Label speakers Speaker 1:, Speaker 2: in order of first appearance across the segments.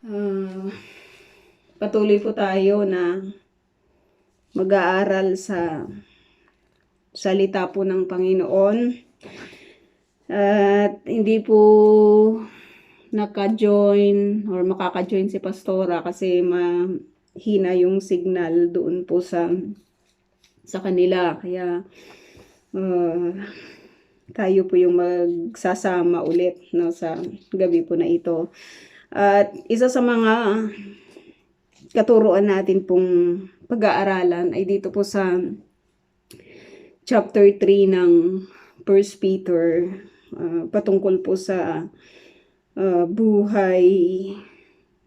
Speaker 1: Ah, Patuloy po tayo na mag-aaral sa salita po ng Panginoon. At hindi po naka-join or makaka-join si Pastora kasi mahina yung signal doon po sa kanila. Kaya tayo po yung magsasama ulit, no, sa gabi po na ito. At isa sa mga katuruan natin pong pag-aaralan ay dito po sa chapter 3 ng 1 Peter, patungkol po sa buhay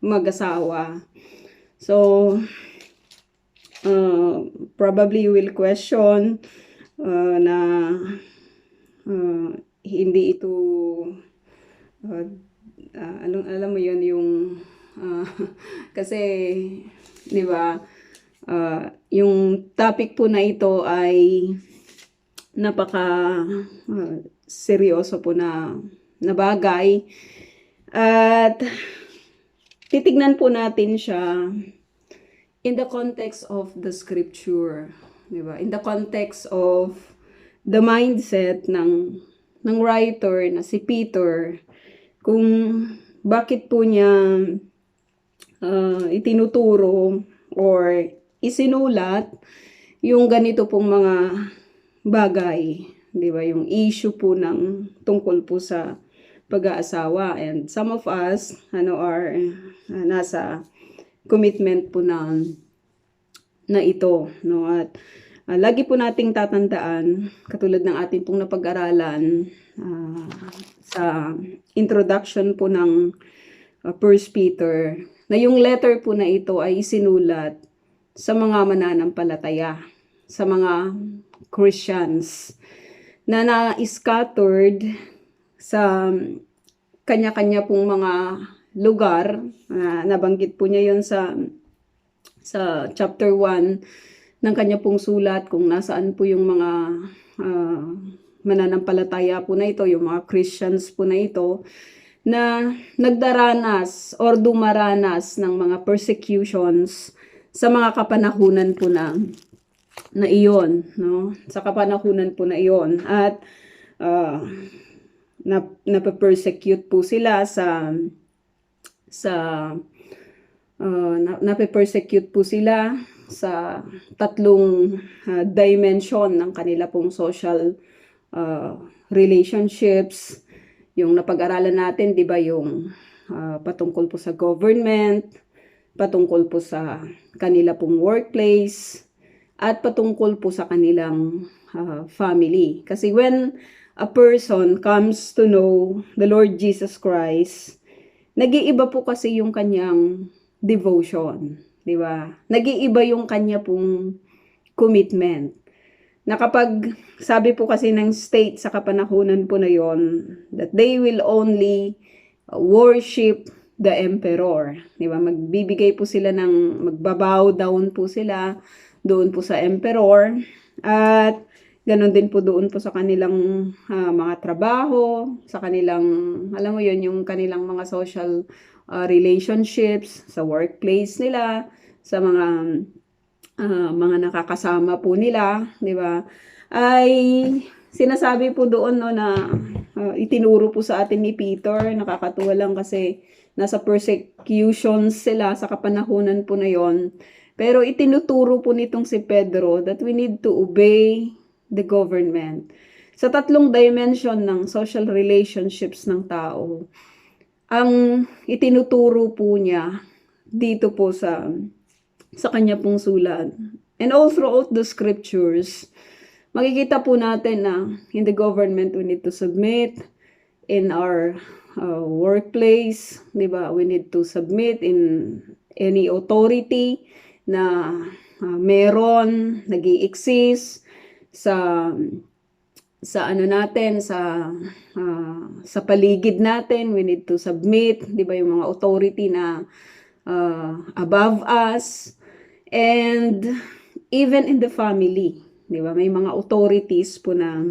Speaker 1: mag-asawa. So, probably you will question na hindi ito alam mo yun yung kasi di ba yung topic po na ito ay napaka seryoso po na bagay at titignan po natin siya in the context of the scripture, di ba? In the context of the mindset ng writer na si Peter, kung bakit po niya itinuturo or isinulat yung ganito pong mga bagay, di ba? Yung issue po ng tungkol po sa pag-aasawa. And some of us are nasa commitment po na ito, no? At lagi po nating tatandaan, katulad ng ating pong napag-aralan sa introduction po ng 1 Peter, na yung letter po na ito ay isinulat sa mga mananampalataya, sa mga Christians na na-scattered sa kanya-kanya pong mga lugar. Nabanggit po niya yon sa chapter 1 ng kanya pong sulat, kung nasaan po yung mga mananampalataya po na ito, yung mga Christians po na ito, na nagdaranas or dumaranas ng mga persecutions sa mga kapanahunan po na iyon, no? Sa kapanahunan po na iyon. At nape-persecute po sila nape-persecute po sila sa tatlong dimension ng kanila pong social relationships. Yung napag-aralan natin, di ba, yung patungkol po sa government, patungkol po sa kanila pong workplace, at patungkol po sa kanilang family. Kasi when a person comes to know the Lord Jesus Christ, nag-iiba po kasi yung kanyang devotion, di ba? Nag-iiba yung kanya pong commitment. Na kapag sabi po kasi ng state sa kapanahunan po na yon, that they will only worship the emperor, di ba? Magbibigay po sila magbabow down po sila doon po sa emperor, at ganon din po doon po sa kanilang mga trabaho, sa kanilang, alam mo yon, yung kanilang mga social relationships, sa workplace nila, sa mga nakakasama po nila, di ba? Ay sinasabi po doon, no, na itinuro po sa atin ni Peter. Nakakatuwa lang kasi nasa persecutions sila sa kapanahunan po na yon. Pero itinuturo po nitong si Pedro that we need to obey the government. Sa tatlong dimension ng social relationships ng tao, ang itinuturo po niya dito po sa kanya pong sulat. And all throughout the scriptures, makikita po natin na in the government we need to submit, in our workplace, di ba? We need to submit in any authority na meron, nag-i-exist sa ano natin, sa paligid natin. We need to submit, di ba, yung mga authority na above us. And even in the family, di ba, may mga authorities po na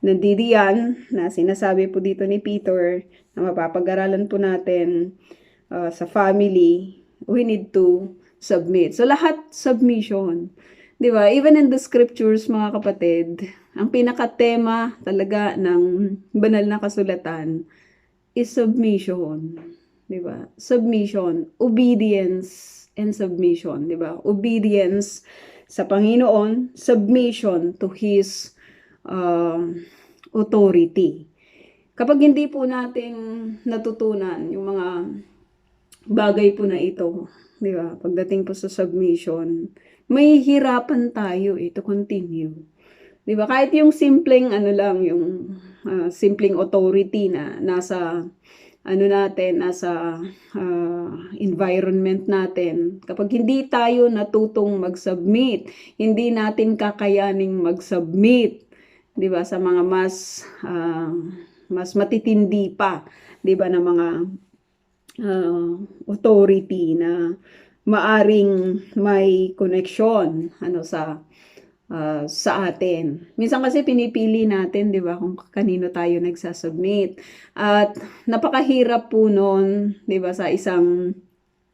Speaker 1: nandidiyan na sinasabi po dito ni Peter na mapapag-aralan po natin sa family, we need to submit. So lahat submission. 'Di ba? Even in the scriptures, mga kapatid, ang pinaka-tema talaga ng banal na kasulatan is submission. 'Di ba? Submission, obedience and submission, 'di ba? Obedience sa Panginoon, submission to His authority. Kapag hindi po natin natutunan yung mga bagay po na ito, 'di ba? Pagdating po sa submission, may hirapan tayo to continue. 'Di ba? Kahit yung simpleng ano lang, yung simpleng authority na nasa nasa environment natin. Kapag hindi tayo natutong mag-submit, hindi natin kakayaning mag-submit, 'di ba, sa mga mas matitindi pa, 'di ba, na mga authority na maaring may connection sa atin. Minsan kasi pinipili natin, 'di ba, kung kanino tayo nagsasubmit. At napakahirap po noon, 'di ba, sa isang,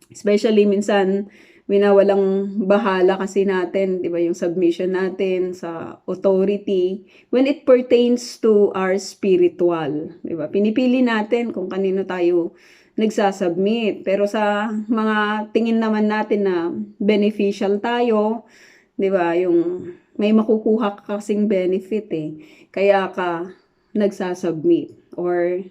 Speaker 1: especially minsan winawalang bahala kasi natin, 'di ba, yung submission natin sa authority when it pertains to our spiritual, 'di ba? Pinipili natin kung kanino tayo nagsasubmit. Pero sa mga tingin naman natin na beneficial tayo, 'di ba, yung may makukuha ka kasing benefit kaya ka nagsasubmit or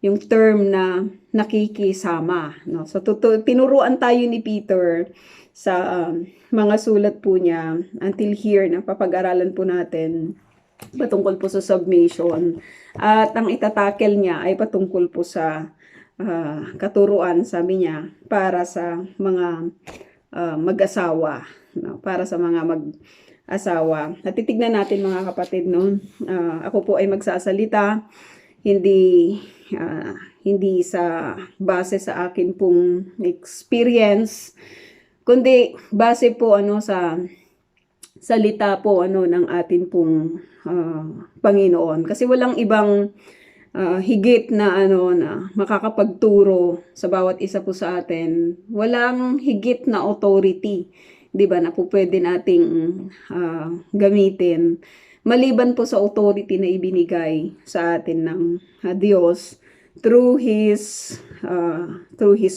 Speaker 1: yung term na nakikisama, no? So tinuruan tayo ni Peter sa mga sulat po niya until here na papag-aralan po natin patungkol po sa submission. At ang itatakel niya ay patungkol po sa katuruan, sabi niya, para sa mga mag-asawa, no? Para sa mga mag-asawa. At titignan natin, mga kapatid, no? Ako po ay magsasalita, hindi sa base sa akin pong experience, kundi base po sa salita po ng atin pong Panginoon. Kasi walang ibang higit na na makakapagturo sa bawat isa po sa atin. Walang higit na authority, 'di ba, na po pwede nating gamitin maliban po sa authority na ibinigay sa atin ng Diyos through his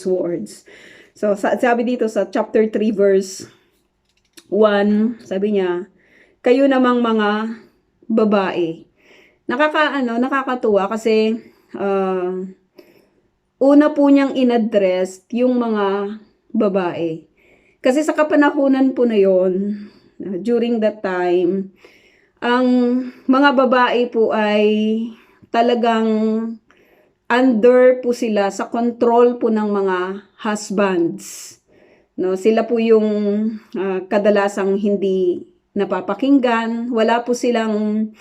Speaker 1: words. So sabi dito sa chapter 3 verse 1, sabi niya, kayo namang mga babae. Nakakatuwa kasi una po niyang inaddress yung mga babae. Kasi sa kapanahunan po na yon, during that time, ang mga babae po ay talagang under po sila sa control po ng mga husbands. No, sila po yung kadalasang hindi napapakinggan, wala po silang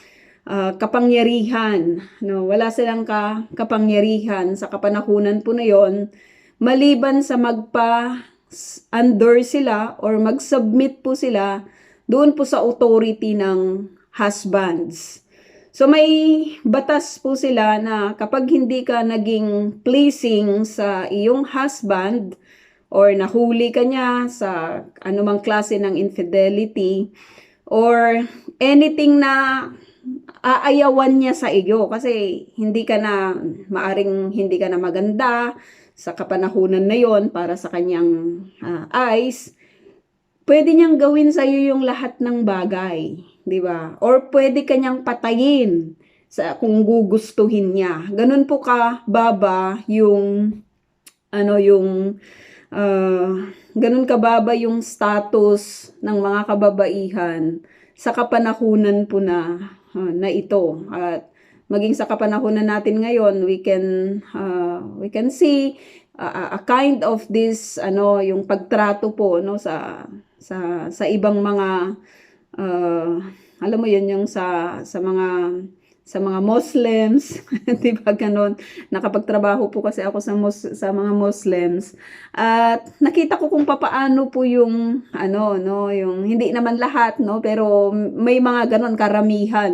Speaker 1: kapangyarihan, no? Wala silang kapangyarihan sa kapanahunan po na yon, maliban sa under sila or mag-submit po sila doon po sa authority ng husbands. So may batas po sila na kapag hindi ka naging pleasing sa iyong husband or nahuli ka niya sa anumang klase ng infidelity or anything na aayawan niya sa iyo kasi maaring hindi ka na maganda sa kapanahunan na yon para sa kanyang eyes, pwede niyang gawin sa iyo yung lahat ng bagay, 'di ba? Or pwede kanyang patayin kung gugustuhin niya. Ganun po ka baba yung ganun kababa yung status ng mga kababaihan sa kapanahunan po na ito. At maging sa kapanahunan natin ngayon, we can see a kind of this yung pagtrato po sa ibang mga alam mo yun, yung sa mga Muslims, 'di ba, ganun. Nakapagtrabaho po kasi ako sa mga Muslims at nakita ko kung papaano po yung yung hindi naman lahat, pero may mga ganon karamihan,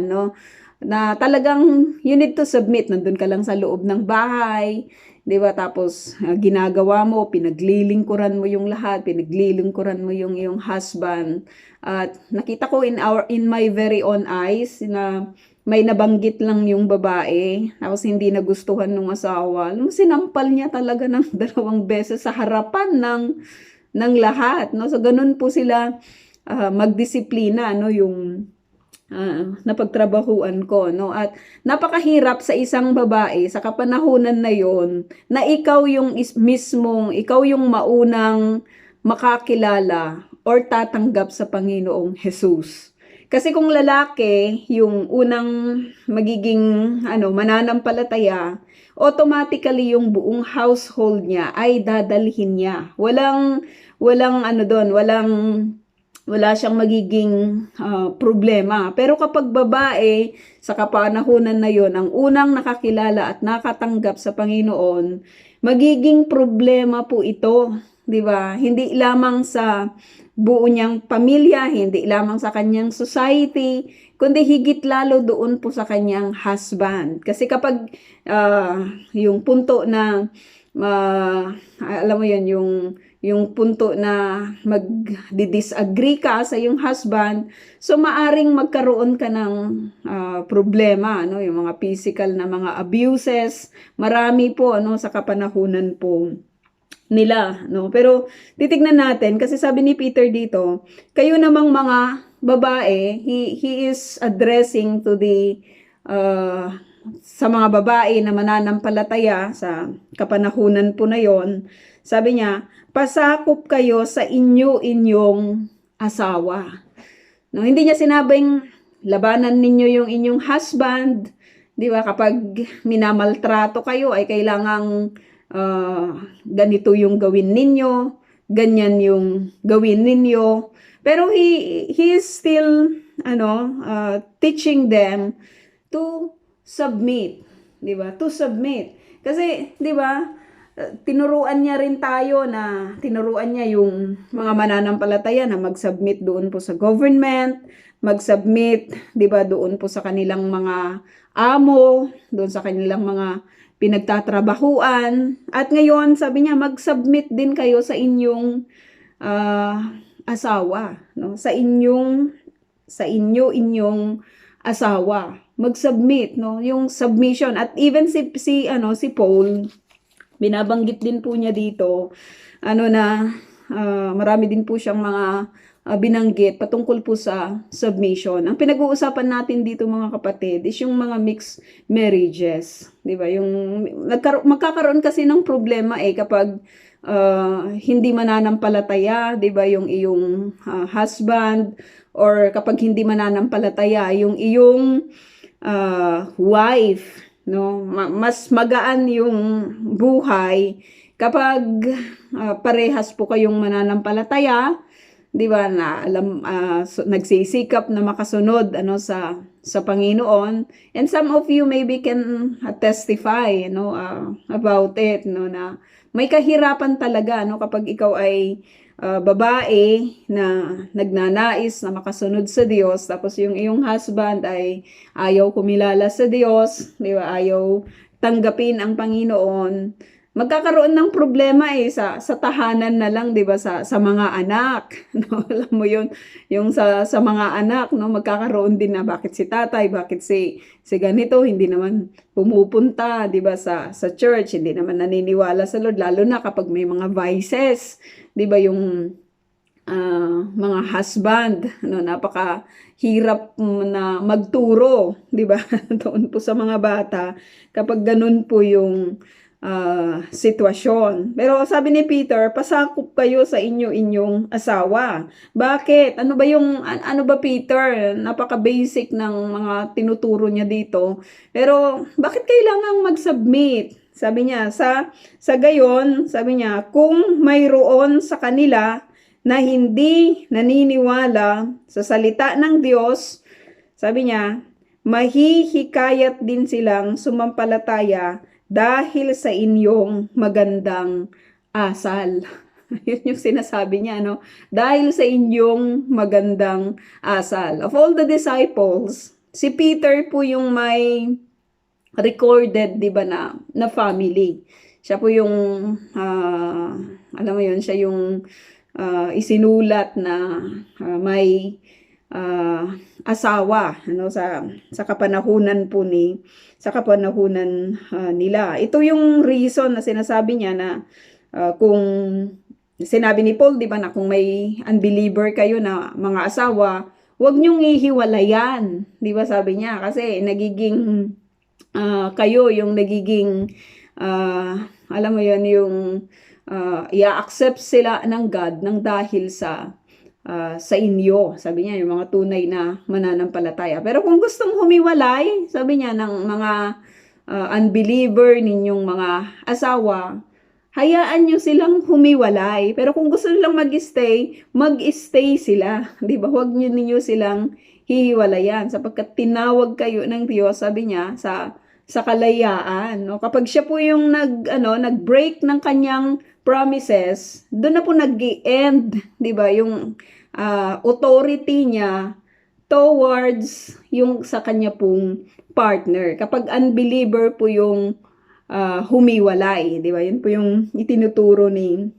Speaker 1: na talagang you need to submit. Nandun ka lang sa loob ng bahay, 'di ba? Tapos ginagawa mo, pinaglilingkuran mo yung lahat, pinaglilingkuran mo yung iyong husband. At nakita ko in my very own eyes na may nabanggit lang yung babae, tapos hindi nagustuhan ng asawa. Alam mo, sinampal niya talaga ng 2 beses sa harapan ng lahat, no? So ganun po sila magdisiplina, no, yung napagtrabahuan ko, no? At napakahirap sa isang babae sa kapanahunan na yon na ikaw yung ikaw yung maunang makakilala or tatanggap sa Panginoong Jesus. Kasi kung lalaki yung unang magiging mananampalataya, automatically yung buong household niya ay dadalhin niya. Wala siyang magiging problema. Pero kapag babae, sa kapanahunan na yon, ang unang nakakilala at nakatanggap sa Panginoon, magiging problema po ito, 'di ba? Hindi lamang sa buo niyang pamilya, hindi lamang sa kanyang society, kundi higit lalo doon po sa kanyang husband. Kasi kapag yung punto na alam mo yan, yung punto na mag-disagree ka sa yung husband, so maaring magkaroon ka ng problema, no? Yung mga physical na mga abuses, marami po sa kapanahunan po nila, no? Pero titignan natin, kasi sabi ni Peter dito, kayo namang mga babae, he is addressing to the sa mga babae na mananampalataya sa kapanahunan po na yon. Sabi niya, pasakop kayo sa inyong asawa. No, hindi niya sinabing labanan ninyo yung inyong husband, 'di ba? Kapag minamaltrato kayo ay kailangang ganito yung gawin ninyo, ganyan yung gawin ninyo. Pero he is still teaching them to submit, 'di ba? To submit. Kasi 'di ba, tinuruan niya yung mga mananampalataya na mag-submit doon po sa government, mag-submit, 'di ba, doon po sa kanilang mga amo, doon sa kanilang mga pinagtatrabahuan. At ngayon, sabi niya, mag-submit din kayo sa inyong asawa, no? Sa inyong asawa. Mag-submit, no? Yung submission. At even si Paul, binabanggit din po niya dito, marami din po siyang mga binanggit patungkol po sa submission. Ang pinag-uusapan natin dito, mga kapatid, is yung mga mixed marriages, 'di ba? Yung magkakaroon kasi ng problema kapag hindi mananampalataya, 'di ba, yung iyong husband, or kapag hindi mananampalataya yung iyong wife, no? Mas magaan yung buhay kapag parehas po kayong mananampalataya, 'di ba, na nagsisikap na makasunod sa Panginoon. And some of you maybe can testify about it, no, na may kahirapan talaga kapag ikaw ay babae na nagnanais na makasunod sa Diyos, tapos yung iyong husband ay ayaw kumilala sa Diyos, 'di ba? Ayaw tanggapin ang Panginoon. Magkakaroon ng problema sa tahanan na lang, 'di ba, sa mga anak, no? Alam mo 'yun, yung sa mga anak, no, magkakaroon din na bakit si tatay, bakit si ganito hindi naman pumupunta, 'di ba, sa church, hindi naman naniniwala sa Lord, lalo na kapag may mga vices, 'di ba, yung mga husband, napakahirap na magturo, 'di ba? Doon po sa mga bata kapag ganun po yung sitwasyon. Pero sabi ni Peter, pasakop kayo sa inyong asawa. Bakit? Ano ba, Peter? Napaka-basic ng mga tinuturo niya dito. Pero bakit kailangang mag-submit? Sabi niya, sa gayon, sabi niya, kung mayroon sa kanila na hindi naniniwala sa salita ng Diyos, sabi niya, mahihikayat din silang sumampalataya dahil sa inyong magandang asal. Yun yung sinasabi niya, no? Dahil sa inyong magandang asal. Of all the disciples, si Peter po yung may recorded, di ba, na family. Siya po yung, alam mo yun, siya yung isinulat na may asawa ano sa kapanahunan po sa kapanahunan nila. Ito yung reason na sinasabi niya na kung sinabi ni Paul, 'di ba, na kung may unbeliever kayo na mga asawa, huwag niyong ihiwalayan, 'di ba, sabi niya, kasi nagiging kayo yung nagiging alam mo yun, yung i-accept sila ng God nang dahil sa inyo. Sabi niya, yung mga tunay na mananampalataya. Pero kung gustong humiwalay, sabi niya, ng mga unbeliever ninyong mga asawa, hayaan nyo silang humiwalay. Pero kung gusto nilang mag-stay sila. Di ba? Huwag ninyo silang hihiwalayan. Sapagkat tinawag kayo ng Diyos, sabi niya, sa kalayaan. No? Kapag siya po yung nag-break ng kanyang promises, doon na po nag-end, di ba? Yung authority niya towards yung sa kanya pong partner. Kapag unbeliever po yung humiwalay, di ba? Yun po yung itinuturo ni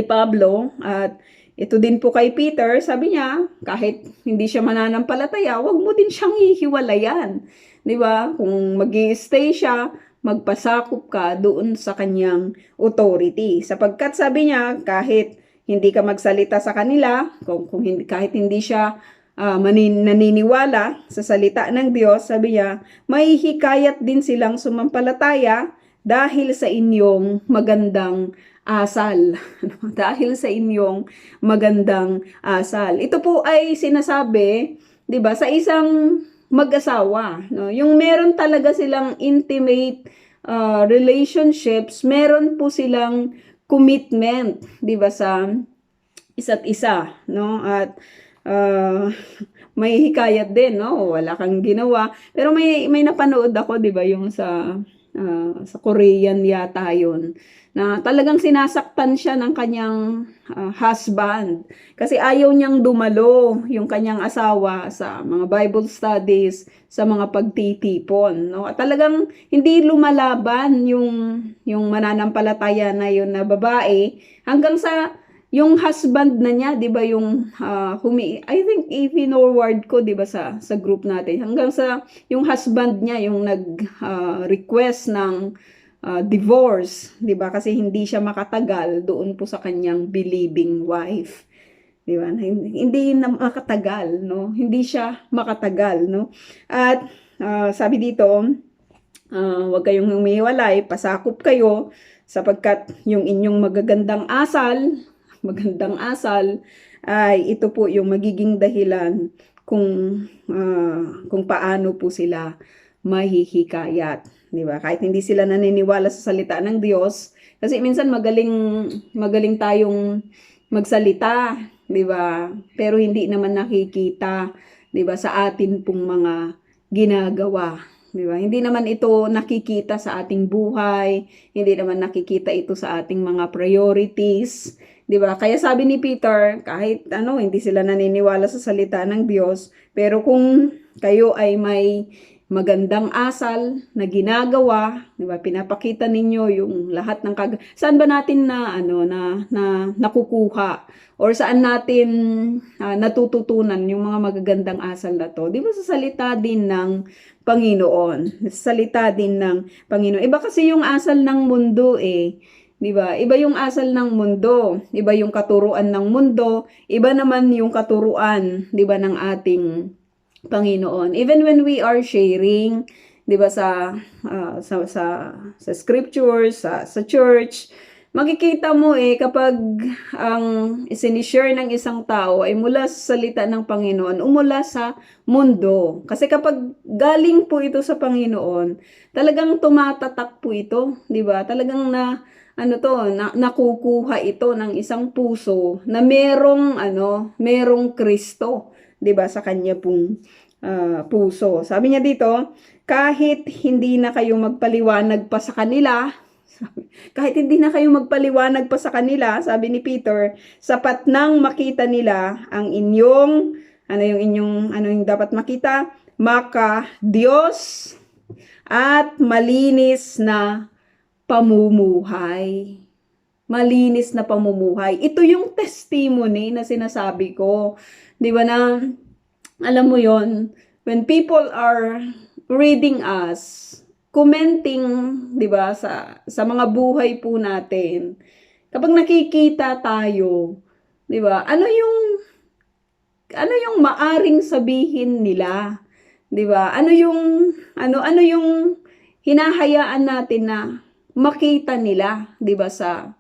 Speaker 1: Pablo. At ito din po kay Peter, sabi niya, kahit hindi siya mananampalataya, wag mo din siyang hihiwalayan. Di ba? Kung mag-i-stay siya, magpasakop ka doon sa kanyang authority. Sapagkat sabi niya, kahit hindi ka magsalita sa kanila, kahit hindi siya naniniwala sa salita ng Diyos, sabi niya, may hikayat din silang sumampalataya dahil sa inyong magandang asal. Dahil sa inyong magandang asal. Ito po ay sinasabi, 'di ba, sa isang mag-asawa, no? Yung meron talaga silang intimate relationships, meron po silang commitment, 'di ba, sa isa't isa, no? At may hikayat din, no? Wala kang ginawa. Pero may napanood ako, 'di ba, yung sa Korean yata 'yon, na talagang sinasaktan siya ng kanyang husband kasi ayaw niyang dumalo yung kanyang asawa sa mga Bible studies, sa mga pagtitipon, no? At talagang hindi lumalaban yung mananampalataya na yun na babae hanggang sa yung husband na niya, 'di ba, yung I think i-forward ko, 'di ba, sa group natin, hanggang sa yung husband niya yung request ng divorce, 'di ba? Kasi hindi siya makatagal doon po sa kanyang believing wife. 'Di ba? Hindi na makatagal, no? Hindi siya makatagal, no? At sabi dito, huwag kayong humiwalay, pasakop kayo sapagkat yung inyong magandang asal ay ito po yung magiging dahilan kung paano po sila mahihikayat, di ba? Kahit hindi sila naniniwala sa salita ng Diyos, kasi minsan magaling tayong magsalita, di ba? Pero hindi naman nakikita, di ba, sa atin pong mga ginagawa, di ba? Hindi naman ito nakikita sa ating buhay, hindi naman nakikita ito sa ating mga priorities, di ba? Kaya sabi ni Peter, kahit hindi sila naniniwala sa salita ng Diyos, pero kung kayo ay may magandang asal na ginagawa, 'di ba? Pinapakita ninyo yung lahat ng saan ba natin nakukuha or saan natin natututunan yung mga magagandang asal na to? 'Di ba, sa salita din ng Panginoon. Sa salita din ng Panginoon. Iba kasi yung asal ng mundo 'di ba? Iba yung asal ng mundo, iba yung katuruan ng mundo, iba naman yung katuruan, 'di ba, ng ating Panginoon. Even when we are sharing, 'di ba, sa scriptures, sa church, makikita mo kapag ang isinishare ng isang tao ay mula sa salita ng Panginoon o mula sa mundo. Kasi kapag galing po ito sa Panginoon, talagang tumatatak po ito, 'di ba? Talagang nakukuha ito ng isang puso na merong Kristo, 'di ba, sa kanya pong puso. Sabi niya dito, kahit hindi na kayo magpaliwanag pa sa kanila, sabi ni Peter, sapat nang makita nila ang inyong yung dapat makita, maka Diyos at malinis na pamumuhay. Malinis na pamumuhay. Ito yung testimony na sinasabi ko. Di ba na, alam mo yon, when people are reading us, commenting, di ba, sa mga buhay po natin, kapag nakikita tayo, di ba, ano yung maaring sabihin nila? 'Di ba? Ano yung hinahayaan natin na makita nila, 'di ba, sa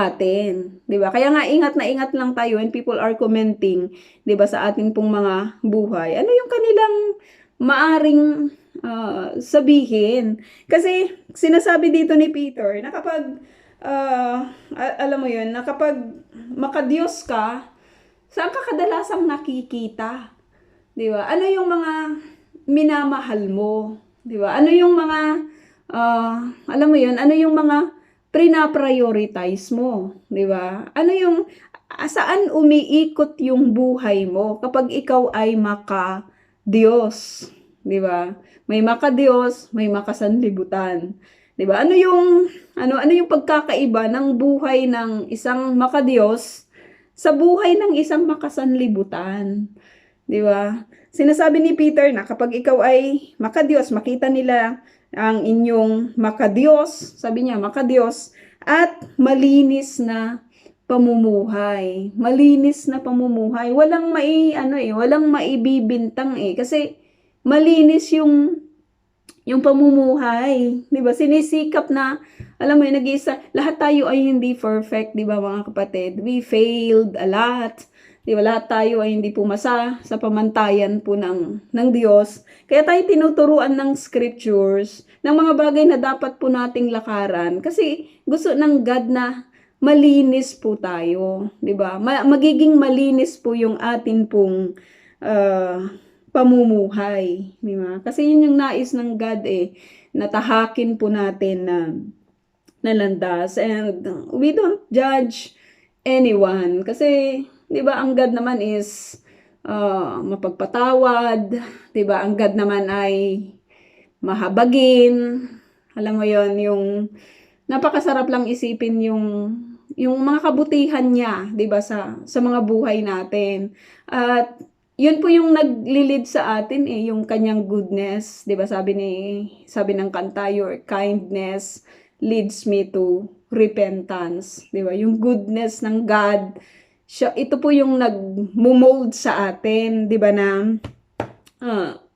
Speaker 1: atin, 'di ba? Kaya nga ingat na ingat lang tayo when people are commenting, 'di ba, sa ating pong mga buhay. Ano yung kanilang maaring sabihin? Kasi sinasabi dito ni Peter na kapag alam mo 'yun, na kapag makadiyos ka, saan ka kadalasang nakikita? 'Di ba? Ano yung mga minamahal mo? 'Di ba? Ano yung mga alam mo 'yun, ano yung mga prina-prioritize mo, 'di ba? Ano yung saan umiikot yung buhay mo kapag ikaw ay maka-Diyos, 'di ba? May maka-Diyos, may makasanlibutan. 'Di ba? Ano yung pagkakaiba ng buhay ng isang maka-Diyos sa buhay ng isang makasanlibutan? 'Di ba? Sinasabi ni Peter na kapag ikaw ay makadiyos, makita nila ang inyong makadiyos, sabi niya, makadiyos, at malinis na pamumuhay. Malinis na pamumuhay. Walang walang maibibintang kasi malinis yung pamumuhay. 'Di ba? Sinisikap na, alam mo yun, lahat tayo ay hindi perfect, 'di ba, mga kapatid? We failed a lot. 'Di ba? Lahat tayo ay hindi pumasa sa pamantayan po ng Diyos. Kaya tayo tinuturuan ng scriptures ng mga bagay na dapat po nating lakaran kasi gusto ng God na malinis po tayo, 'di ba? Magiging malinis po yung atin pong pamumuhay, 'di ba? Kasi yun yung nais ng God natahakin po natin na landas, and we don't judge anyone kasi 'di ba, ang God naman is mapagpatawad, 'di ba? Ang God naman ay mahabagin. Alam mo 'yon, yung napakasarap lang isipin yung mga kabutihan niya, 'di ba, sa mga buhay natin. At yun po yung naglilid sa atin yung kanyang goodness, 'di ba? Sabi ng kanta, your kindness leads me to repentance, 'di ba? Yung goodness ng God, ito po yung nag-mold sa atin, 'di ba, na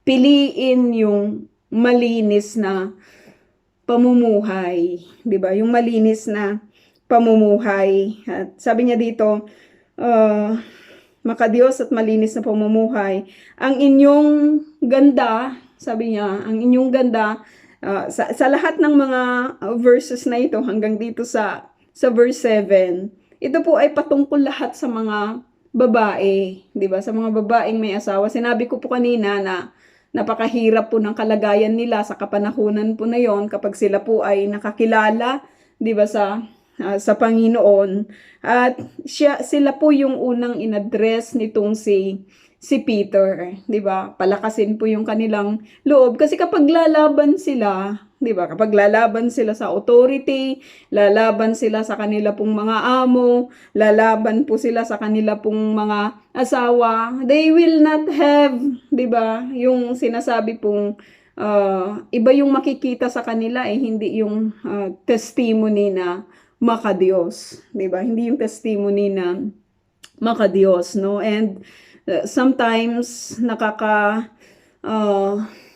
Speaker 1: piliin yung malinis na pamumuhay, 'di ba? Yung malinis na pamumuhay. At sabi niya dito, makadiyos at malinis na pamumuhay. Ang inyong ganda, sabi niya, ang inyong ganda, sa lahat ng mga verses na ito hanggang dito sa verse 7, ito po ay patungkol lahat sa mga babae, 'di ba? Sa mga babaeng may asawa. Sinabi ko po kanina na napakahirap po ng kalagayan nila sa kapanahunan po na 'yon kapag sila po ay nakakilala, 'di ba, sa Panginoon. At sila po yung unang inaddress nitong si Peter, 'di ba? Palakasin po yung kanilang loob kasi kapag lalaban sila, 'di ba? Kapag lalaban sila sa authority, lalaban sila sa kanila pong mga amo, lalaban po sila sa kanila pong mga asawa, they will not have, 'di ba? Yung sinasabi pong iba yung makikita sa kanila hindi yung testimony na makadiyos, 'di ba? Hindi yung testimony na makadiyos, no? And sometimes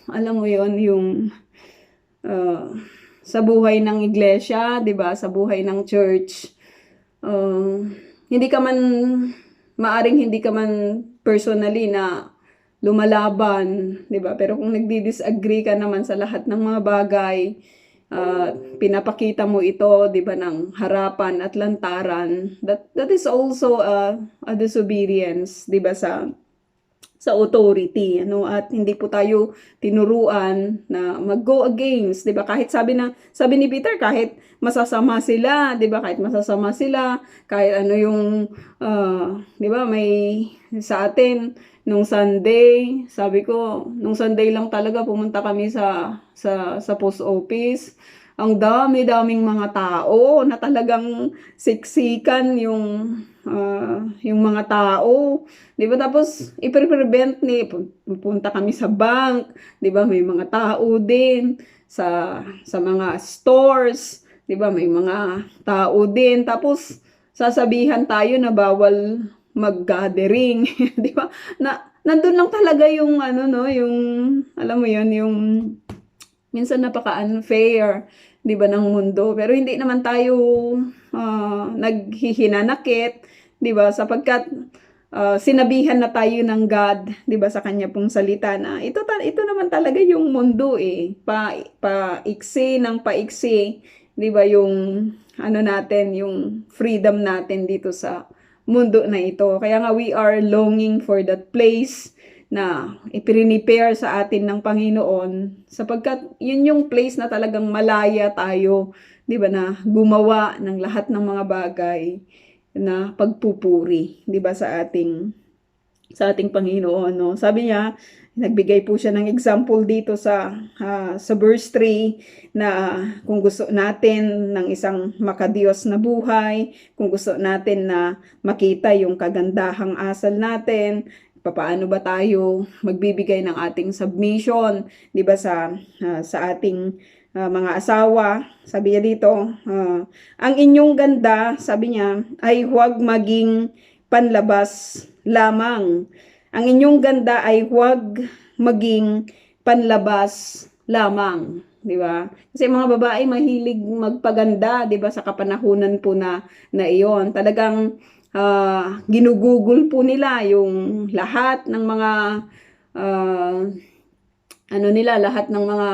Speaker 1: alam mo yon, yung sa buhay ng iglesia, 'di ba, sa buhay ng church, maaring hindi ka man personally na lumalaban, 'di ba? Pero kung nagdi-disagree ka naman sa lahat ng mga bagay, pinapakita mo ito, 'di ba, ng harapan at lantaran, that is also a disobedience, 'di ba, sa authority, at hindi po tayo tinuruan na mag-go against, 'di ba? Kahit sabi ni Peter, kahit masasama sila, 'di ba? Kahit masasama sila, kahit ano yung 'di ba, may sa atin nung Sunday, sabi ko, nung Sunday lang talaga pumunta kami sa post office. ang dami-daming mga tao na talagang siksikan yung mga tao, 'di ba? Tapos i-prevent ni pupunta kami sa bank, 'di ba? May mga tao din sa mga stores, 'di ba? May mga tao din. Tapos sasabihan tayo na bawal mag-gathering, 'di ba? Nandun lang talaga yung ano no, yung alam mo 'yun, yung minsan napaka-unfair, 'di ba, ng mundo. Pero hindi naman tayo naghihinanakit, 'di ba? Sapagkat sinabihan na tayo ng God, 'di ba, sa kanya pong salita na ito naman talaga yung mundo eh. Paiksi ng paiksi, 'di ba, yung ano natin, yung freedom natin dito sa mundo na ito. Kaya nga we are longing for that place na i-prepare sa atin ng Panginoon sapagkat yun yung place na talagang malaya tayo, 'di ba, na gumawa ng lahat ng mga bagay na pagpupuri, 'di ba, sa ating Panginoon, no? Sabi niya, nagbigay po siya ng example dito sa verse 3 na kung gusto natin ng isang makadiyos na buhay, kung gusto natin na makita yung kagandahang asal natin, paano ba tayo magbibigay ng ating submission, 'di ba, sa ating mga asawa. Sabi niya dito, ang inyong ganda, sabi niya, ay huwag maging panlabas lamang. Ang inyong ganda ay huwag maging panlabas lamang, 'di ba? Kasi mga babae mahilig magpaganda, 'di ba, sa kapanahunan po na iyon. Talagang ginugugol po nila yung lahat ng mga lahat ng mga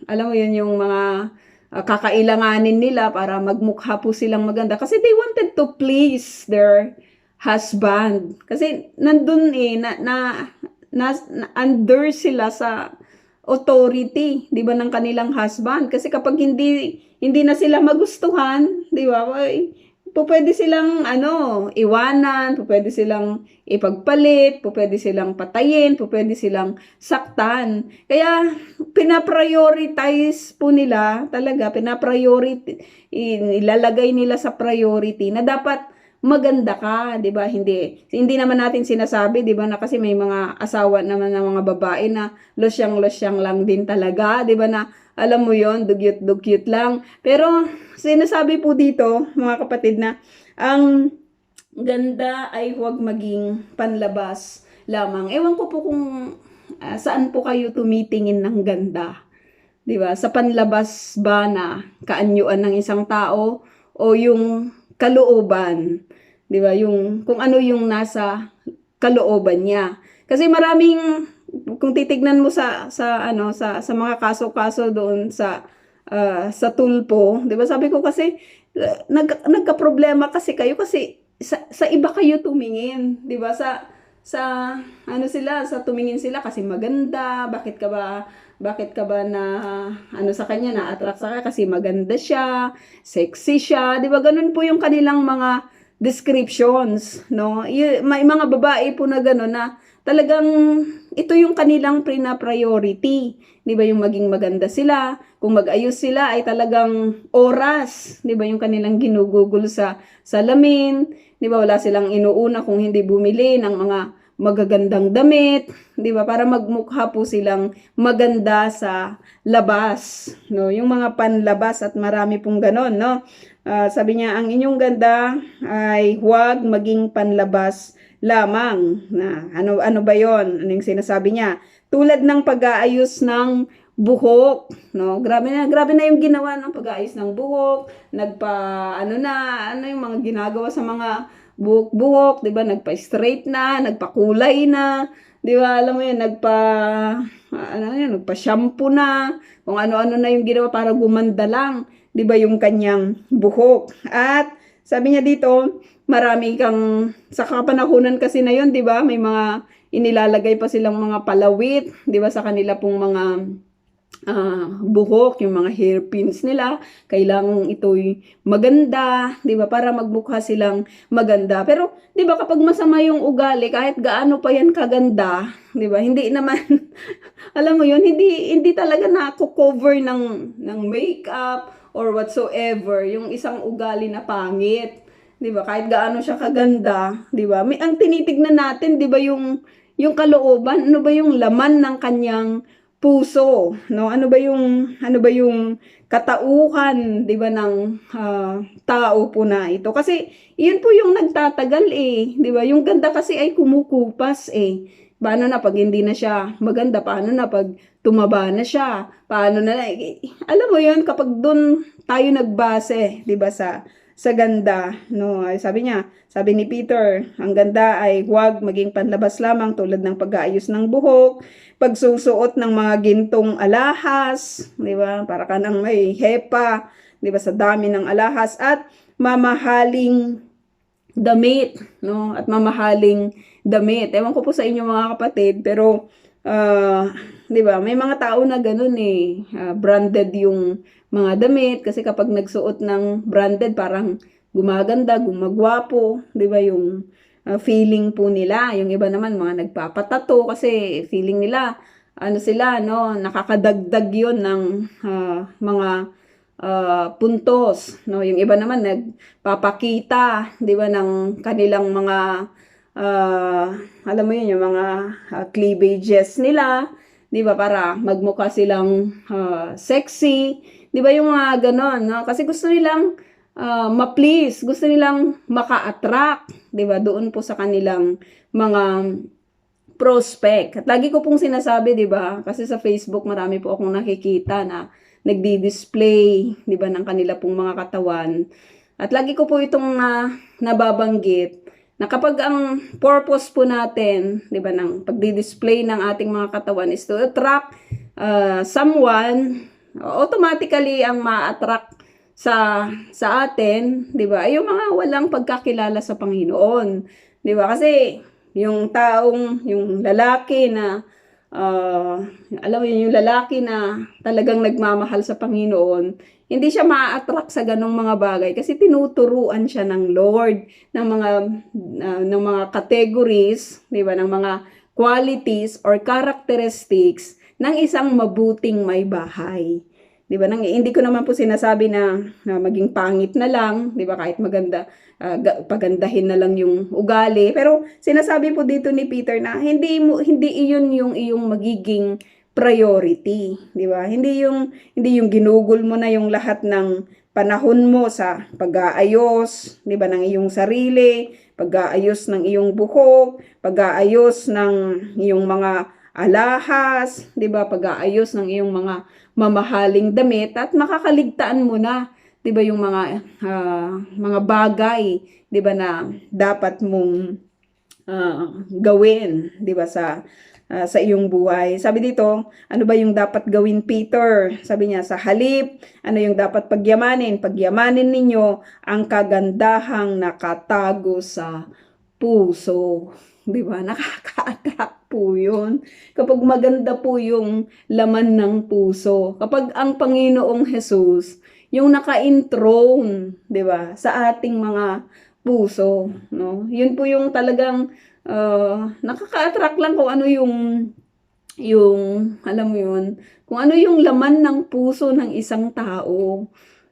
Speaker 1: alam mo yun, yung mga kakailanganin nila para magmukha po silang maganda. Kasi they wanted to please their husband. Kasi nandun under sila sa authority, 'di ba, ng kanilang husband. Kasi kapag hindi na sila magustuhan, 'di ba? Pwede silang iwanan, pwede silang ipagpalit, pwede silang patayin, pwede silang saktan. Kaya pinaprioritize po nila, talaga ilalagay nila sa priority na dapat maganda ka, 'di ba? Hindi naman natin sinasabi, 'di ba, na kasi may mga asawa naman ng mga babae na losyang lang din talaga, 'di ba, na alam mo yon, dugyot lang. Pero sinasabi po dito, mga kapatid, na ang ganda ay huwag maging panlabas lamang. Ewan ko po kung saan po kayo tumitingin ng ganda, 'di ba? Sa panlabas ba na kaanyuan ng isang tao o yung kalooban, 'di ba? Yung kung ano yung nasa kalooban niya. Kasi kung titignan mo sa mga kaso-kaso doon sa tulpo, 'di ba? Sabi ko kasi nagka-problema kasi kayo kasi sa iba kayo tumingin, 'di ba? Sa tumingin sila kasi maganda, bakit ka ba na sa kanya, na attract sa kanya kasi maganda siya, sexy siya, 'di ba? Ganun po yung kanilang mga descriptions, no? May mga babae po na gano'n na talagang ito yung kanilang priority, 'di ba? Yung maging maganda sila, kung mag-ayos sila ay talagang oras, 'di ba? Yung kanilang ginugugol sa salamin, 'di ba? Wala silang inuuna kung hindi bumili ng mga magagandang damit, 'di ba? Para magmukha po silang maganda sa labas, no? Yung mga panlabas, at marami pong ganon, no? Sabi niya, ang inyong ganda ay huwag maging panlabas lamang. Na ano ba 'yon? Ano yung sinasabi niya? Tulad ng pag-aayos ng buhok, no? Grabe na yung ginawa ng pag-aayos ng buhok. Yung mga ginagawa sa mga buhok, 'di ba? Nagpa-straight na, nagpakulay na, 'di ba? Alam mo 'yun, nagpa-shampoo na, kung ano-ano na yung ginawa para gumanda lang, 'di ba, yung kanyang buhok. At sabi niya dito, marami kang sa kapanahunan kasi na 'yon, 'di ba? May mga inilalagay pa silang mga palawit, 'di ba, sa kanila pong mga buhok, yung mga hairpins nila, kailangan ito'y maganda, 'di ba? Para magmukha silang maganda. Pero 'di ba kapag masama yung ugali, kahit gaano pa yan kaganda, 'di ba? Hindi naman alam mo yun, hindi talaga nako-cover ng makeup or whatsoever yung isang ugali na pangit. 'Di ba? Kahit gaano siya kaganda, 'di ba? May ang tinitignan natin, 'di ba, yung kalooban, ano ba yung laman ng kanyang puso, no? Ano ba yung katauhan, 'di ba, ng tao po na ito. Kasi 'yun po yung nagtatagal eh, 'di ba? Yung ganda kasi ay kumukupas eh. Paano na pag hindi na siya maganda? Paano na pag tumaba na siya? Paano na, alam mo 'yun, kapag doon tayo nagbase, 'di ba, sa ganda, no? Sabi ni Peter, ang ganda ay huwag maging panlabas lamang tulad ng pag-aayos ng buhok, pagsusuot ng mga gintong alahas, di ba? Para ka nang may hepa, di ba, sa dami ng alahas, at mamahaling damit, no? At mamahaling damit. Ewan ko po sa inyo mga kapatid, pero 'di ba? May mga tao na ganoon eh, branded yung mga damit kasi kapag nagsuot ng branded parang gumaganda, gumagwapo, 'di ba? Yung feeling po nila. Yung iba naman mga nagpapatato kasi feeling nila ano sila, no, nakakadagdag 'yon ng mga puntos, no. Yung iba naman nagpapakita, 'di ba, ng kanilang mga alam mo yun, yung mga cleavages nila, 'di ba, para magmukha silang sexy, 'di ba, yung mga ganon, no? Kasi gusto nilang ma-please, gusto nilang maka-attract, 'di ba, doon po sa kanilang mga prospect. At lagi ko pong sinasabi, 'di ba? Kasi sa Facebook marami po akong nakikita na nagdi-display, 'di ba, ng kanila pong mga katawan. At lagi ko po itong nababanggit na kapag ang purpose po natin, 'di ba, ng pagdi-display ng ating mga katawan is to attract someone, automatically ang ma-attract sa atin, 'di ba, ay yung mga walang pagkakilala sa Panginoon, 'di ba? Kasi yung lalaki na alam mo yun, yung lalaki na talagang nagmamahal sa Panginoon, hindi siya ma-attract sa ganong mga bagay kasi tinuturuan siya ng Lord ng mga categories, 'di ba, ng mga qualities or characteristics ng isang mabuting may bahay. 'Di ba? Hindi ko naman po sinasabi na maging pangit na lang, 'di ba? Kahit maganda, pagandahin na lang yung ugali. Pero sinasabi po dito ni Peter na hindi iyon yung iyong magiging priority, 'di ba? Hindi yung ginugol mo na yung lahat ng panahon mo sa pag-aayos, 'di ba, ng iyong sarili, pag-aayos ng iyong buhok, pag-aayos ng iyong mga alahas, 'di ba? Pag-aayos ng iyong mga mamahaling damit at makakaligtaan mo na, 'di ba, yung mga bagay, 'di ba, na dapat mong gawin, 'di ba, sa iyong buhay. Sabi dito, ano ba yung dapat gawin, Peter? Sabi niya, sa halip, ano yung dapat pagyamanin? Pagyamanin ninyo ang kagandahang nakatago sa puso. 'Di ba? Nakaka-attract po 'yun. Kapag maganda po yung laman ng puso. Kapag ang Panginoong Hesus yung naka-enthroned, 'di ba, sa ating mga puso, no? 'Yun po yung talagang nakaka-attract lang kung ano yung alam mo 'yun, kung ano yung laman ng puso ng isang tao,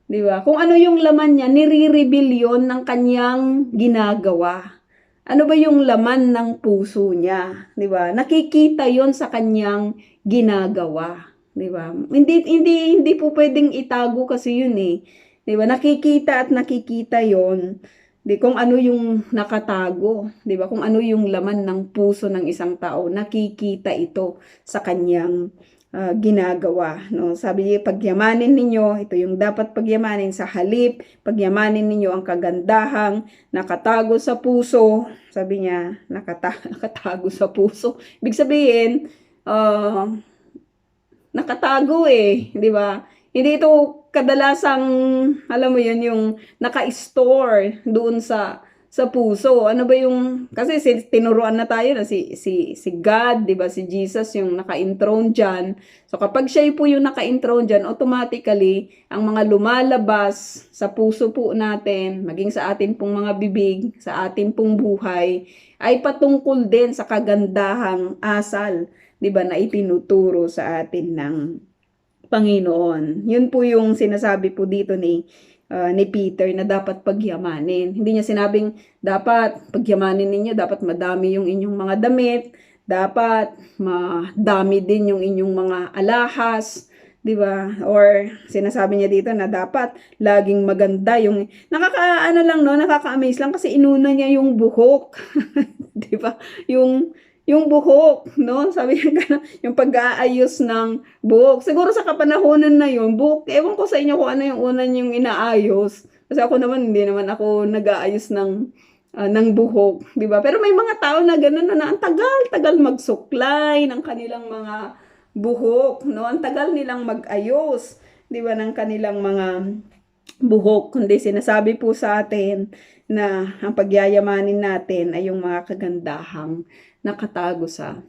Speaker 1: 'di ba? Kung ano yung laman niya, nire-reveal 'yon ng kanyang ginagawa. Ano ba yung laman ng puso niya, 'di ba? Nakikita 'yon sa kanyang ginagawa, 'di ba? Hindi po pwedeng itago kasi 'yun eh. 'Di ba? Nakikita at nakikita 'yon. Kung ano yung nakatago, 'di ba? Kung ano yung laman ng puso ng isang tao, nakikita ito sa kanyang ginagawa, no? Sabi niya, pagyamanin ninyo, ito yung dapat pagyamanin, sa halip, pagyamanin ninyo ang kagandahang nakatago sa puso. Sabi niya, nakatago sa puso. Ibig sabihin, nakatago eh, 'di ba? Hindi ito kadalasang, alam mo 'yun, yung naka-store doon sa sa puso. Ano ba yung kasi tinuruan na tayo na si God, 'di ba? Si Jesus yung naka-enthroned diyan. So kapag siya po yung naka-enthroned diyan, automatically ang mga lumalabas sa puso po natin, maging sa atin pong mga bibig, sa atin pong buhay, ay patungkol din sa kagandahang asal, 'di ba, na itinuturo sa atin ng Panginoon. Yun po yung sinasabi po dito ni Peter na dapat pagyamanin. Hindi niya sinabing dapat pagyamanin ninyo, dapat madami yung inyong mga damit, dapat madami din yung inyong mga alahas, 'di ba? Or sinasabi niya dito na dapat laging maganda yung nakakaano lang no, nakaka-amaze lang kasi inuna niya yung buhok. 'Di ba? Yung buhok, no? Sabi niya gano'n, yung pag-aayos ng buhok. Siguro sa kapanahunan na yun, buhok, ewan ko sa inyo kung ano yung una niyong inaayos. Kasi ako naman, hindi naman ako nag-aayos ng buhok, di ba? Pero may mga tao na gano'n na ang tagal-tagal magsuklay ng kanilang mga buhok, no? Ang tagal nilang mag-ayos, di ba, ng kanilang mga buhok. Kundi sinasabi po sa atin na ang pagyayamanin natin ay yung mga kagandahang nakatago sa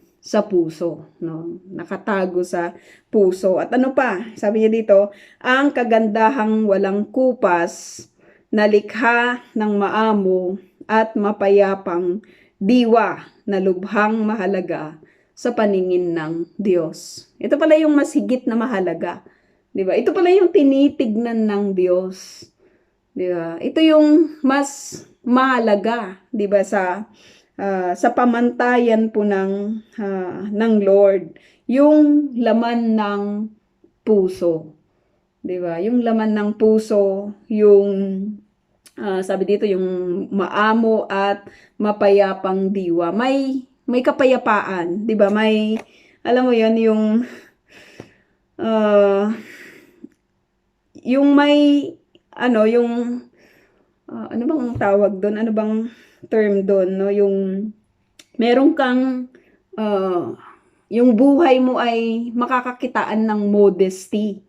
Speaker 1: puso, no? Nakatago sa puso. At ano pa? Sabi niya dito, ang kagandahang walang kupas na likha ng maamo at mapayapang diwa na lubhang mahalaga sa paningin ng Diyos. Ito pala yung mas higit na mahalaga, 'di ba? Ito pala yung tinitignan ng Diyos, 'di ba? Ito yung mas mahalaga, 'di ba, sa pamantayan po ng Lord, yung laman ng puso, 'di ba? Yung laman ng puso, yung sabi dito yung maamo at mapayapang diwa. May kapayapaan, 'di ba? May alam mo 'yon yung may ano yung ano bang tawag doon? Ano bang term doon, no? Yung meron kang yung buhay mo ay makakakitaan ng modesty,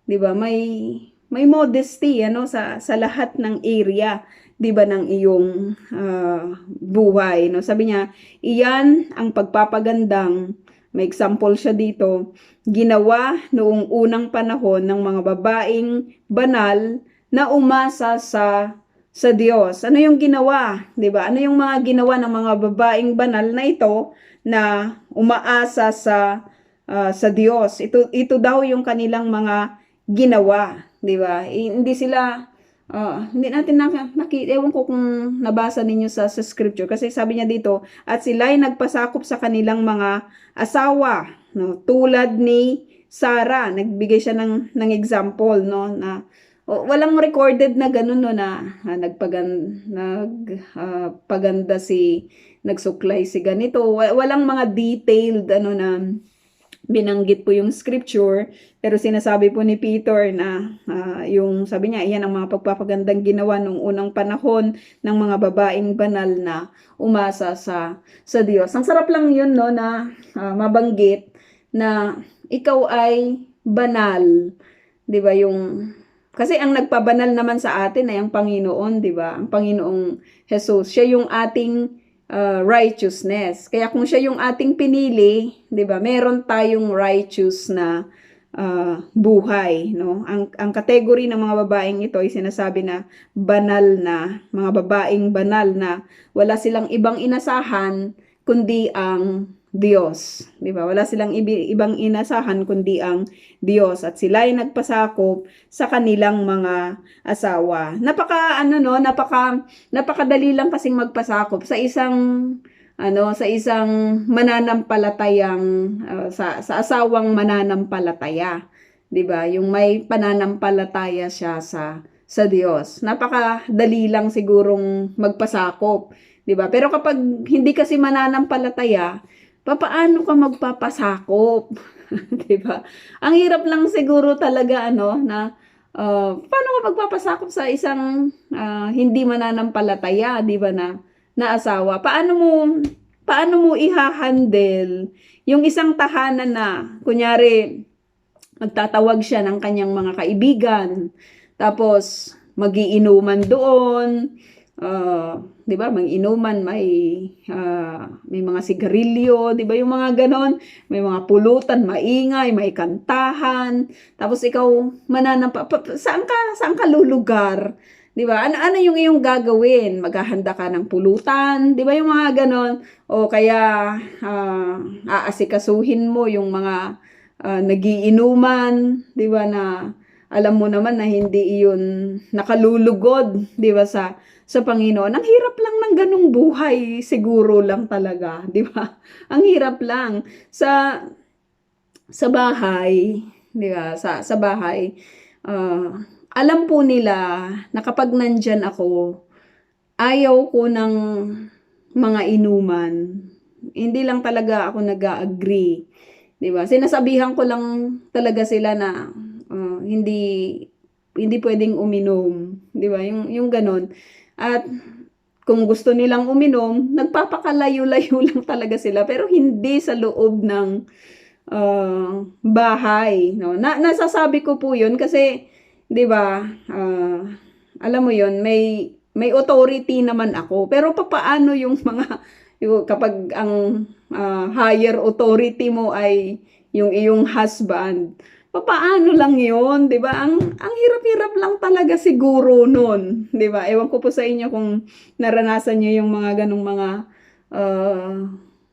Speaker 1: 'di ba? May modesty ano sa lahat ng area, 'di ba, ng iyong buhay, no? Sabi niya, iyan ang pagpapagandang, may example siya dito, ginawa noong unang panahon ng mga babaeng banal na umasa sa Diyos. Ano yung ginawa? 'Di ba? Ano yung mga ginawa ng mga babaeng banal na ito na umaasa sa Diyos? Ito daw yung kanilang mga ginawa, 'di ba? Hindi sila hindi natin nakita, ewan ko kung nabasa ninyo sa scripture kasi sabi niya dito, at sila ay nagpasakop sa kanilang mga asawa, no? Tulad ni Sarah, nagbigay siya ng example, no, na walang recorded na ganun, no, na nagpaganda nagsuklay si ganito. Walang mga detailed ano na binanggit po yung scripture, pero sinasabi po ni Peter na yung sabi niya, iyan ang mga pagpapagandang ginawa nung unang panahon ng mga babaeng banal na umasa sa Diyos. Ang sarap lang yun, no, na mabanggit na ikaw ay banal, 'di ba? Kasi ang nagpabanal naman sa atin ay ang Panginoon, 'di ba? Ang Panginoong Jesus, siya yung ating righteousness. Kaya kung siya yung ating pinili, 'di ba? Meron tayong righteous na buhay, no? Ang category ng mga babaeng ito ay sinasabi na banal na, mga babaeng banal na wala silang ibang inasahan kundi ang Diyos, 'di ba? Wala silang ibang inasahan kundi ang Diyos, at sila ay nagpasakop sa kanilang mga asawa. Napakadali lang kasing magpasakop sa isang mananampalatayang sa asawang mananampalataya, 'di ba? Yung may pananampalataya siya sa Diyos. Napakadali lang sigurong magpasakop, 'di ba? Pero kapag hindi kasi mananampalataya, paano ka magpapasakop? 'Di ba? Ang hirap lang siguro talaga na paano ka magpapasakop sa isang hindi mananampalataya, 'di ba, na asawa? Paano mo iha-handle yung isang tahanan na kunyari magtatawag siya ng kanyang mga kaibigan, tapos magiinuman doon, 'di ba, may inuman, may mga sigarilyo, 'di ba, yung mga gano'n. May mga pulutan, maingay, may kantahan, tapos ikaw mananampa saan ka lulugar, 'di ba? Ano yung iyong gagawin? Maghahanda ka ng pulutan, 'di ba, yung mga gano'n? O kaya, aasikasuhin mo yung mga, nagiinuman, 'di ba, na alam mo naman na hindi iyon nakalulugod, 'di ba, sa Panginoon. Ang hirap lang ng ganong buhay, siguro lang talaga, 'di ba? Ang hirap lang sa bahay, 'di ba? Sa bahay, alam po nila na kapag nandyan ako, ayaw ko ng mga inuman. Hindi lang talaga ako nag-a-agree, 'di ba? Sinasabihan ko lang talaga sila na hindi hindi pwedeng uminom, 'di ba? Yung gano'n. At kung gusto nilang uminom, nagpapakalayo-layo lang talaga sila, pero hindi sa loob ng bahay, no? Nasasabi ko po 'yun kasi 'di ba, alam mo 'yun, may authority naman ako. Pero papaano yung mga yung kapag ang higher authority mo ay yung iyong husband, papaano lang 'yun, 'di ba? Ang hirap-hirap lang talaga siguro nun, 'di ba? Ewan ko po sa inyo kung naranasan niyo yung mga ganong mga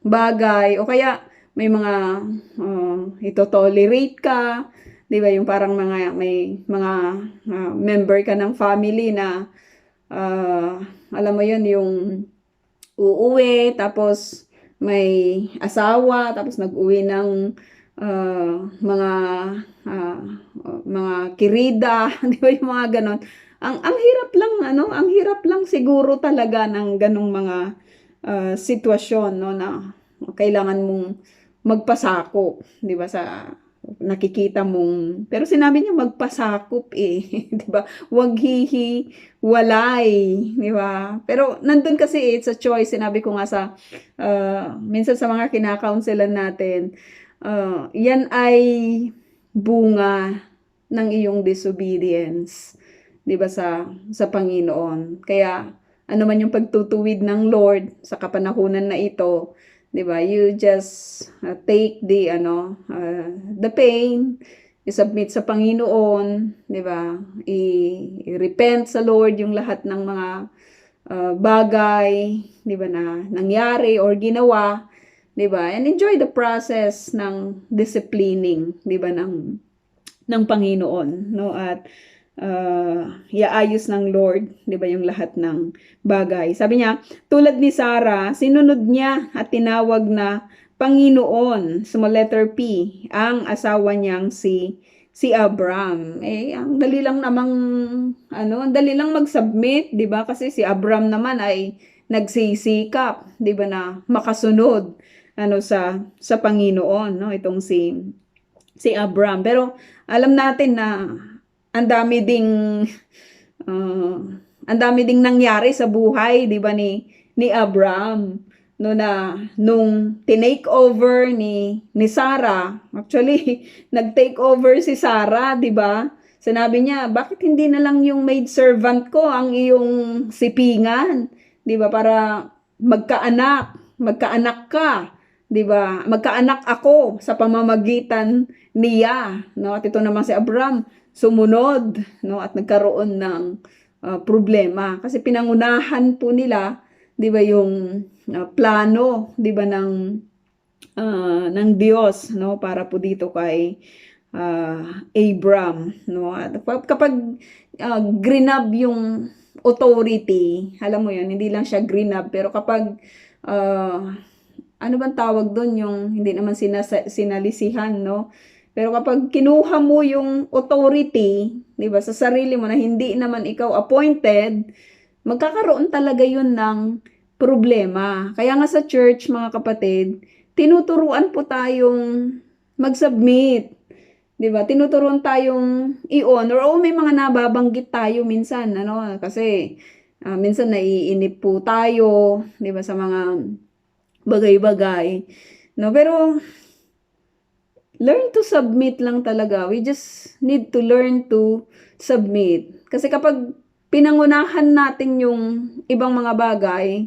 Speaker 1: bagay, o kaya may mga ito-tolerate ka, 'di ba? Yung parang may mga member ka ng family na alam mo 'yun, yung uuwi tapos may asawa, tapos nag-uwi ng mga ah, mga kirida, 'di ba, yung mga gano'n. Ang hirap lang ano, ang hirap lang siguro talaga ng gano'ng mga sitwasyon, 'no, na kailangan mong magpasakop, 'di ba, sa nakikita mong, pero sinabi niya magpasakop, eh, 'di ba? Huwag hihiwalay, 'di ba? Pero nandun kasi, it's a choice. Sinabi ko nga minsan sa mga kina-counselan natin, yan ay bunga ng iyong disobedience, 'di ba, sa Panginoon. Kaya ano man yung pagtutuwid ng Lord sa kapanahunan na ito, 'di ba? You just take the pain, i-submit sa Panginoon, 'di ba? I-repent sa Lord yung lahat ng mga bagay, 'di ba, na nangyari or ginawa, 'di ba? And enjoy the process ng disciplining, 'di ba, ng Panginoon, no? At iaayos ng Lord, 'di ba, yung lahat ng bagay. Sabi niya, tulad ni Sarah, sinunod niya at tinawag na Panginoon, small letter P, ang asawa niyang si Abram. Ang dali lang namang ang dali lang mag-submit, 'di ba? Kasi si Abram naman ay nagsisikap, 'di ba, na makasunod sa Panginoon, no? Itong si Abram. Pero alam natin na ang dami ding uh, ang dami ding nangyari sa buhay, 'di ba, ni Abram, no, na nung tinake over ni Sarah. Actually nag-take over si Sarah, 'di ba? Sinabi niya, bakit hindi na lang yung maid servant ko ang iyong sipingan, 'di ba, para magkaanak ka, 'di ba? Magkaanak ako sa pamamagitan niya, no? At ito naman si Abram, sumunod, no, at nagkaroon ng problema kasi pinangunahan po nila, 'di ba, yung plano, 'di ba, ng Diyos, no, para po dito kay Abram, no? At kapag grinab yung authority, alam mo 'yun, hindi lang siya grinab, pero kapag ano bang tawag doon, yung hindi naman sinalisihan, no? Pero kapag kinuha mo yung authority, 'di ba, sa sarili mo na hindi naman ikaw appointed, magkakaroon talaga 'yun ng problema. Kaya nga sa church, mga kapatid, tinuturuan po tayong mag-submit, 'di ba? Tinuturuan tayong i-honor. O may mga nababanggit tayo minsan, kasi minsan naiinip po tayo, 'di ba, sa mga bagay-bagay, no? Pero learn to submit lang talaga. We just need to learn to submit. Kasi kapag pinangunahan natin yung ibang mga bagay,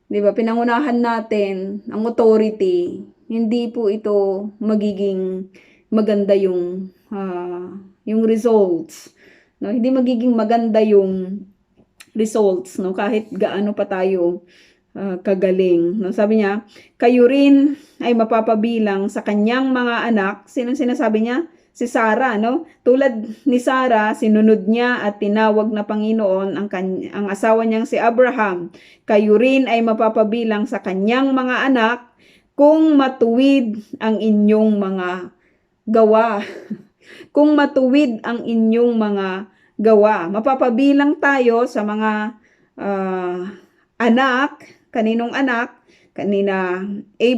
Speaker 1: 'di ba? Pinangunahan natin ang authority, hindi po ito magiging maganda yung results, no? Hindi magiging maganda yung results, no? Kahit gaano pa tayo kagaling, no? Sabi niya, kayo rin ay mapapabilang sa kanyang mga anak. Sinong sinasabi niya? Si Sarah, no? Tulad ni Sarah, sinunod niya at tinawag na Panginoon ang asawa niyang si Abraham. Kayo rin ay mapapabilang sa kanyang mga anak kung matuwid ang inyong mga gawa. Kung matuwid ang inyong mga gawa. Mapapabilang tayo sa mga anak. Kaninong anak? Kanina,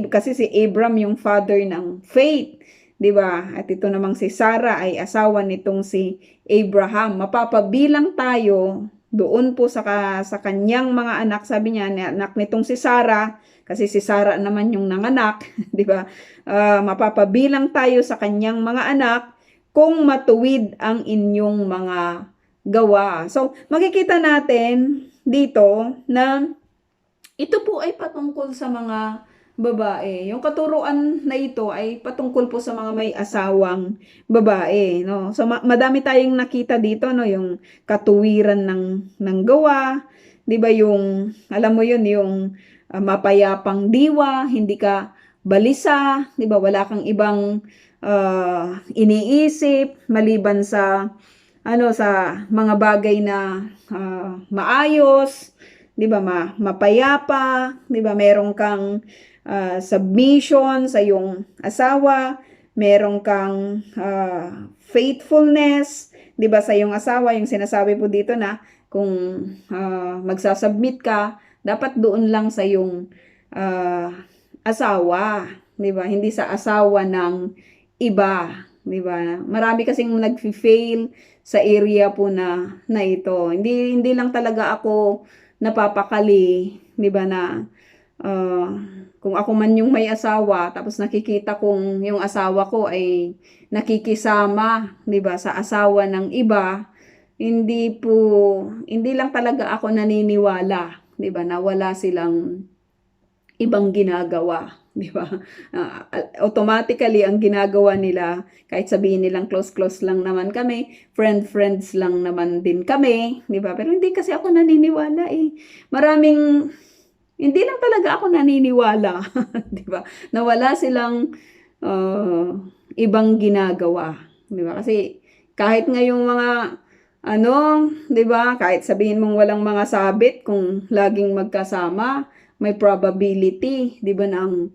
Speaker 1: kasi si Abram yung father ng faith, 'di ba? At ito namang si Sarah ay asawa nitong si Abraham. Mapapabilang tayo doon po sa kanyang mga anak. Sabi niya, anak nitong si Sarah, kasi si Sarah naman yung nanganak, 'di ba? Mapapabilang tayo sa kanyang mga anak kung matuwid ang inyong mga gawa. So, makikita natin dito na ito po ay patungkol sa mga babae. Yung katuruan na ito ay patungkol po sa mga may asawang babae, no? So madami tayong nakita dito, no, yung katuwiran ng gawa, 'di ba, yung alam mo yun, yung mapayapang diwa, hindi ka balisa, 'di ba? Wala kang ibang iniisip maliban sa sa mga bagay na maayos, 'di ba, mapayapa, 'di ba, meron kang submission sa iyong asawa, meron kang faithfulness, 'di ba, sa iyong asawa. Yung sinasabi po dito na kung magsasubmit ka, dapat doon lang sa iyong asawa, 'di ba, hindi sa asawa ng iba, 'di ba? Marami kasing nagfi-fail sa area po na ito. Hindi lang talaga ako napapakali, 'di ba, na kung ako man yung may asawa tapos nakikita kong yung asawa ko ay nakikisama, 'di ba, sa asawa ng iba, hindi lang talaga ako naniniwala, 'di ba, na wala silang ibang ginagawa, 'di ba? Automatically ang ginagawa nila, kahit sabihin nilang close lang naman kami, friends lang naman din kami, 'di ba? Pero hindi kasi ako naniniwala eh. Hindi lang talaga ako naniniwala, 'di ba? Na wala silang ibang ginagawa, 'di ba? Kasi kahit ngayong mga 'di ba? Kahit sabihin mong walang mga sabit, kung laging magkasama, may probability, 'di ba, ng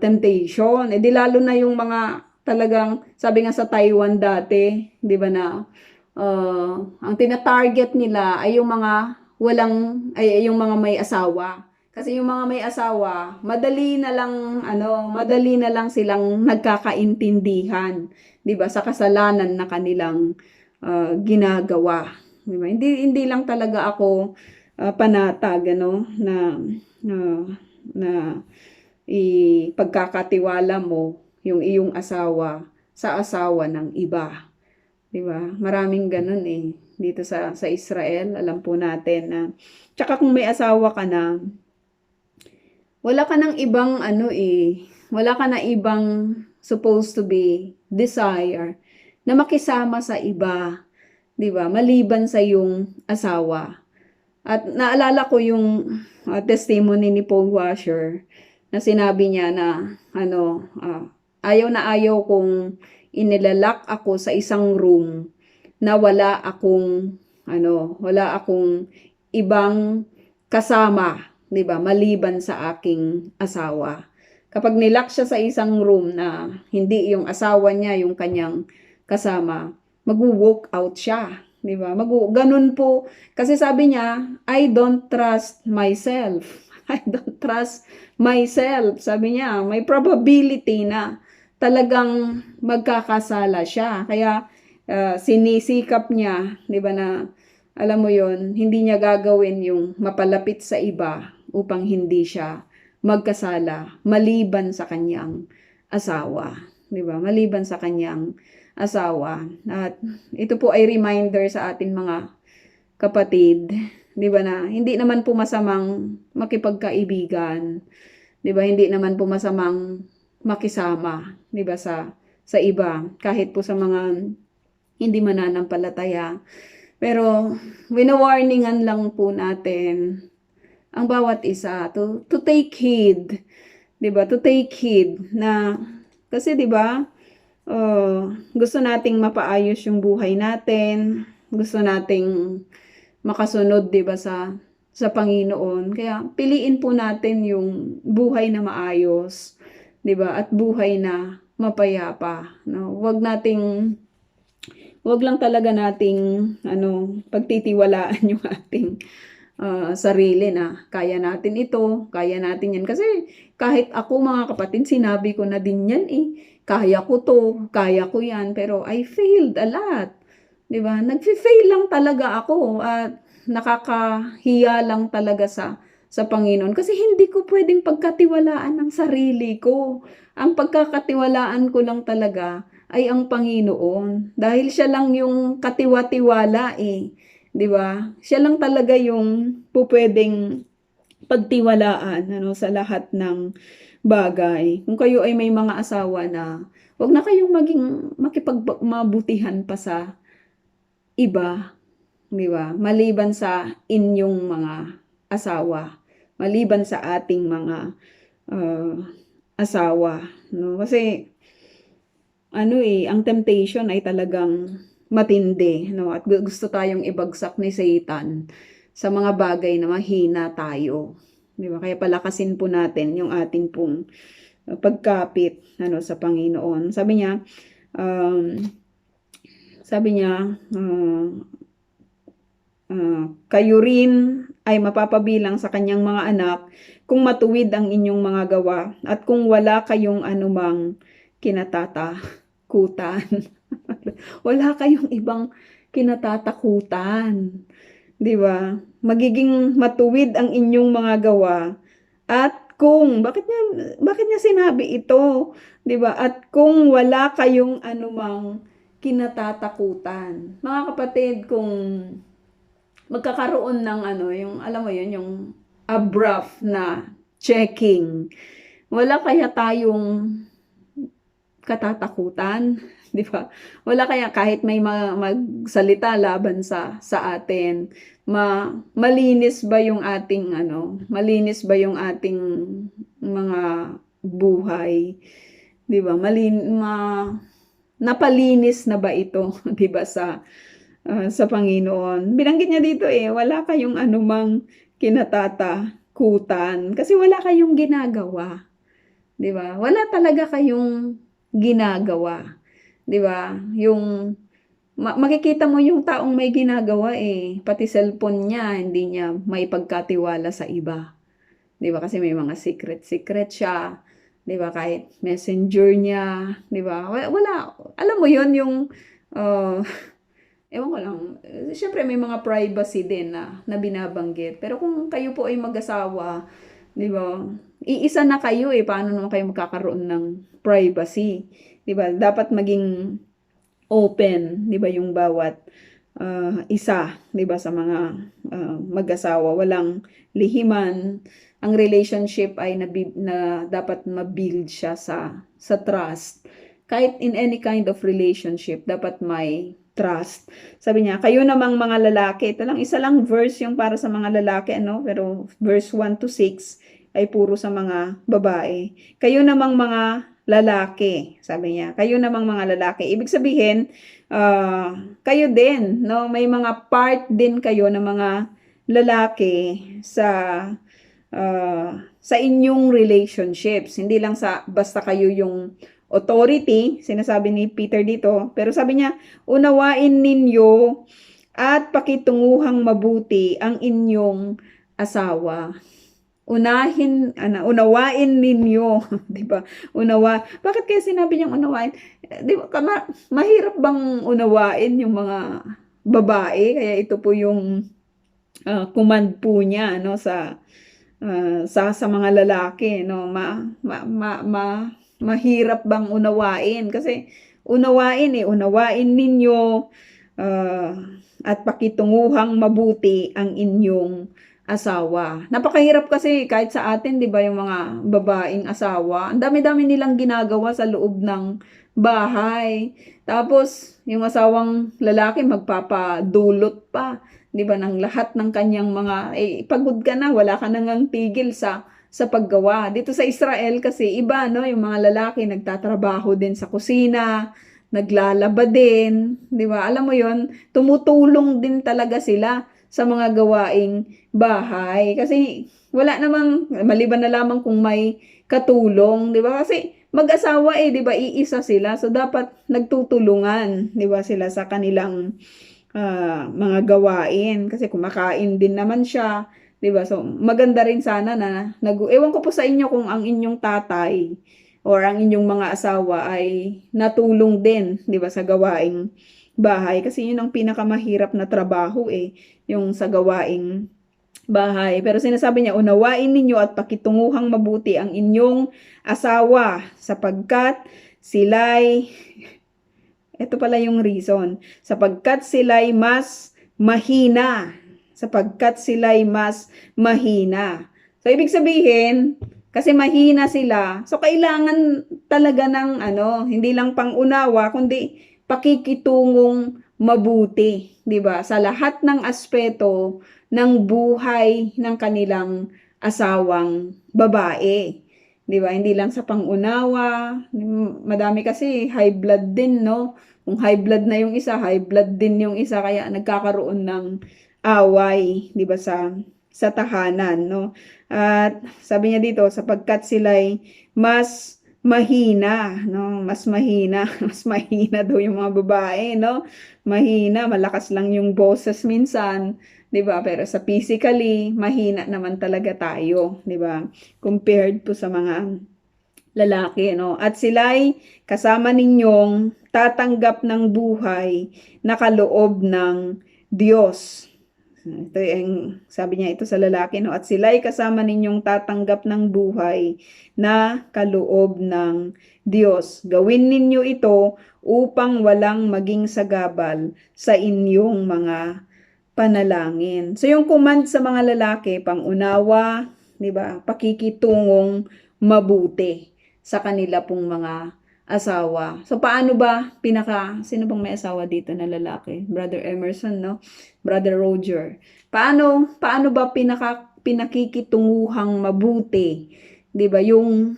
Speaker 1: temptation. Eh di lalo na yung mga talagang, sabi nga sa Taiwan dati, 'di ba, na ang tina-target nila ay yung mga yung mga may asawa. Kasi yung mga may asawa, madali na lang silang nagkakaintindihan, 'di ba, sa kasalanan na kanilang ginagawa, 'di ba? Hindi lang talaga ako panatag na ipagkakatiwala mo yung iyong asawa sa asawa ng iba, 'di ba? Maraming ganun eh dito sa Israel. Alam po natin na tsaka kung may asawa ka na, wala ka ng ibang wala ka na ibang supposed to be desire na makisama sa iba, 'di ba? Maliban sa yung asawa. At naalala ko yung testimony ni Paul Washer na sinabi niya na ayaw na ayaw kong inilalak ako sa isang room na wala akong ibang kasama, 'di ba, maliban sa aking asawa. Kapag nilak siya sa isang room na hindi yung asawa niya yung kanyang kasama, mag-walk out siya, 'di ba? Ganun po kasi sabi niya, I don't trust myself. I don't trust myself. Sabi niya, may probability na talagang magkakasala siya. Kaya sinisikap niya, 'di ba, na alam mo 'yon, hindi niya gagawin yung mapalapit sa iba upang hindi siya magkasala maliban sa kanyang asawa, 'di ba? Maliban sa kanyang asawa. At ito po ay reminder sa ating mga kapatid, 'di ba, na hindi naman po masamang makipagkaibigan, 'di ba? Hindi naman po masamang makisama, 'di ba, sa iba, kahit po sa mga hindi mananampalataya. Pero wina-warningan lang po natin ang bawat isa to take heed, 'di ba? To take heed na kasi 'di ba, gusto nating mapaayos yung buhay natin, gusto nating makasunod 'di ba sa Panginoon. Kaya piliin po natin yung buhay na maayos, 'di ba? At buhay na mapayapa, no? Wag lang talaga nating pagtitiwalaan yung ating sarili na kaya natin ito, kaya natin 'yan. Kasi kahit ako mga kapatid, sinabi ko na din 'yan eh. Kaya ko 'to, kaya ko 'yan, pero I failed a lot. 'Di ba? Nagfe-fail lang talaga ako at nakakahiya lang talaga sa Panginoon kasi hindi ko pwedeng pagkatiwalaan ang sarili ko. Ang pagkakatiwalaan ko lang talaga ay ang Panginoon. Dahil siya lang yung katiwa-tiwala eh. 'Di ba? Siya lang talaga yung pupwedeng pagtiwalaan sa lahat ng bagay. Kung kayo ay may mga asawa na, wag na kayong makipagmabutihan pa sa iba, 'di ba? Maliban sa inyong mga asawa, maliban sa ating mga ah, asawa, no? Kasi ang temptation ay talagang matindi, no? At gusto tayong ibagsak ni Satan sa mga bagay na mahina tayo, 'di ba? Kaya palakasin po natin yung ating pong pagkapit sa Panginoon. Um, sabi niya, kayo rin ay mapapabilang sa kanyang mga anak kung matuwid ang inyong mga gawa at kung wala kayong anumang kinatatakutan. Wala kayong ibang kinatatakutan, 'di ba? Magiging matuwid ang inyong mga gawa at bakit niya sinabi ito, 'di ba? At kung wala kayong anumang kinatatakutan. Mga kapatid, kung magkakaroon ng yung alam mo yun, yung abrupt na checking, wala kaya tayong katatakutan, 'di ba? Wala kaya kahit may magsalita laban sa atin, malinis ba yung ating malinis ba yung ating mga buhay, 'di ba? Napalinis na ba ito, 'di ba, sa Panginoon? Binanggit niya dito wala kayong anumang kinatatakutan kasi wala kayong ginagawa, 'di ba? Wala talaga kayong ginagawa, 'di ba? Yung makikita mo yung taong may ginagawa pati cellphone niya hindi niya maipagkatiwala sa iba, 'di ba? Kasi may mga secret siya, 'di ba? Kahit messenger niya, 'di ba? Wala, alam mo yon yung uh, ewan ko lang, siyempre may mga privacy din na binabanggit. Pero kung kayo po ay mag-asawa, 'di ba? Iisa na kayo paano naman kayo magkakaroon ng privacy, 'di ba? Dapat maging open, 'di ba, yung bawat isa, 'di ba, sa mga mag-asawa, walang lihiman. Ang relationship ay na dapat ma-build siya sa trust. Kahit in any kind of relationship, dapat may trust. Sabi niya, kayo namang mga lalaki, ito lang, isa lang verse yung para sa mga lalaki, pero verse 1 to 6 ay puro sa mga babae. Kayo namang mga lalaki, sabi niya, kayo namang mga lalaki. Ibig sabihin, kayo din, no? May mga part din kayo ng mga lalaki sa inyong relationships. Hindi lang basta kayo yung authority, sinasabi ni Peter dito, pero sabi niya, unawain ninyo at pakitunguhang mabuti ang inyong asawa. Unawain ninyo, 'di ba? Bakit kaya sinabi niyang unawain? 'Di ba mahirap bang unawain yung mga babae? Kaya ito po yung command po niya sa mga lalaki, mahirap bang unawain? Kasi unawain ninyo, at pakitunguhang mabuti ang inyong asawa. Napakahirap kasi kahit sa atin, 'di ba, yung mga babaeng asawa, ang dami-dami nilang ginagawa sa loob ng bahay. Tapos yung asawang lalaki magpapadulot pa, 'di ba, ng lahat ng kanyang mga pagod ka na, wala ka nang tigil sa paggawa. Dito sa Israel kasi iba, no, yung mga lalaki nagtatrabaho din sa kusina, naglalaba din, 'di ba? Alam mo 'yon, tumutulong din talaga sila sa mga gawaing bahay. Kasi wala namang, maliban na lamang kung may katulong, 'di ba? Kasi mag-asawa 'di ba, iisa sila. So dapat nagtutulungan, 'di ba, sila sa kanilang mga gawain. Kasi kumakain din naman siya, 'di ba? So maganda rin sana na ewan ko po sa inyo kung ang inyong tatay or ang inyong mga asawa ay natulong din, 'di ba, sa gawaing bahay. Kasi yun ang pinakamahirap na trabaho yung sa gawaing bahay. Pero sinasabi niya, unawain ninyo at pakitunguhang mabuti ang inyong asawa sapagkat sila'y, ito pala yung reason, sapagkat sila'y mas mahina. Sapagkat sila'y mas mahina. So, ibig sabihin, kasi mahina sila, so kailangan talaga ng hindi lang pangunawa, kundi pakikitungong mabuti, 'di ba? Sa lahat ng aspeto ng buhay ng kanilang asawang babae. 'Di ba? Hindi lang sa pangunawa, madami kasi high blood din, no? Kung high blood na yung isa, high blood din yung isa, kaya nagkakaroon ng away, 'di ba, sa tahanan, no? At sabi niya dito, sapagkat sila'y mas mahina, no? Mas mahina, mas mahina daw yung mga babae, no? Mahina, malakas lang yung boses minsan, 'di ba? Pero sa physically, mahina naman talaga tayo, 'di ba? Compared po sa mga lalaki, no? At sila'y kasama ninyong tatanggap ng buhay na kaloob ng Diyos. Ito yung sabi niya ito sa lalaki, no? At sila'y kasama ninyong tatanggap ng buhay na kaloob ng Diyos. Gawin ninyo ito upang walang maging sagabal sa inyong mga panalangin. So yung command sa mga lalaki, pangunawa, 'di ba? Pakikitungong mabuti sa kanila pong mga asawa. So paano ba sino bang may asawa dito na lalaki? Brother Emerson, no? Brother Roger. Paano ba pinakikitunguhang mabuti, 'di ba? Yung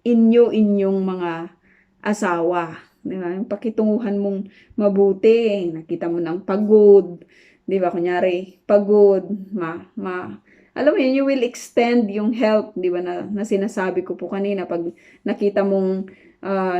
Speaker 1: inyong mga asawa, 'di ba? Yung pakitunguhan mong mabuti, nakita mo ng pagod, 'di ba? Kunyari, pagod, alam mo yun, you will extend yung help, 'di ba, na sinasabi ko po kanina, pag nakita mong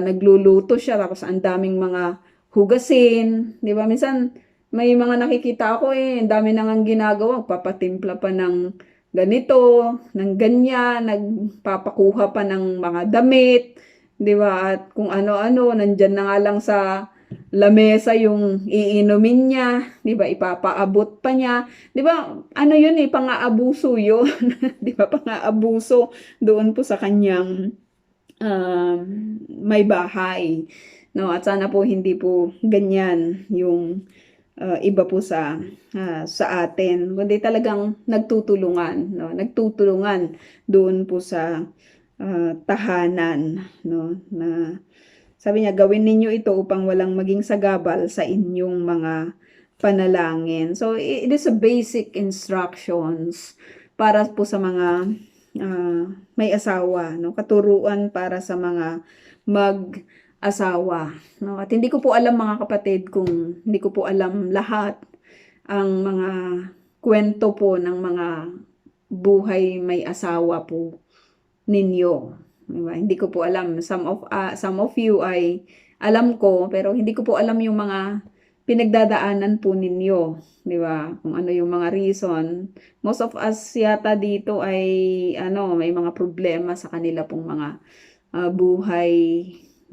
Speaker 1: nagluluto siya tapos ang daming mga hugasin, 'di ba? Minsan may mga nakikita ako ang dami nang ginagawa, papatimpla pa ng ganito, ng ganyan, nagpapakuha pa ng mga damit, 'di ba? At kung ano-ano, nandiyan na nga lang sa lamesa yung iinumin niya, 'di ba? Ipapaabot pa niya. 'Di ba? Ano 'yun pang-aabuso 'yun. 'Di ba? Pang-aabuso doon po sa kanyang may bahay. No, at sana po hindi po ganyan yung iba po sa atin, kundi talagang nagtutulungan, no? Nagtutulungan doon po sa tahanan, no? Na sabi niya, gawin ninyo ito upang walang maging sagabal sa inyong mga panalangin. So it is a basic instructions para po sa mga may asawa, no? Katuruan para sa mga mag-asawa, no? At hindi ko po alam, mga kapatid, kung hindi ko po alam lahat ang mga kwento po ng mga buhay may asawa po ninyo. Diba? Hindi ko po alam. Some of you ay alam ko, pero hindi ko po alam yung mga pinagdadaanan po ninyo, 'di ba? Kung ano yung mga reason. Most of us yata dito ay may mga problema sa kanila pong mga buhay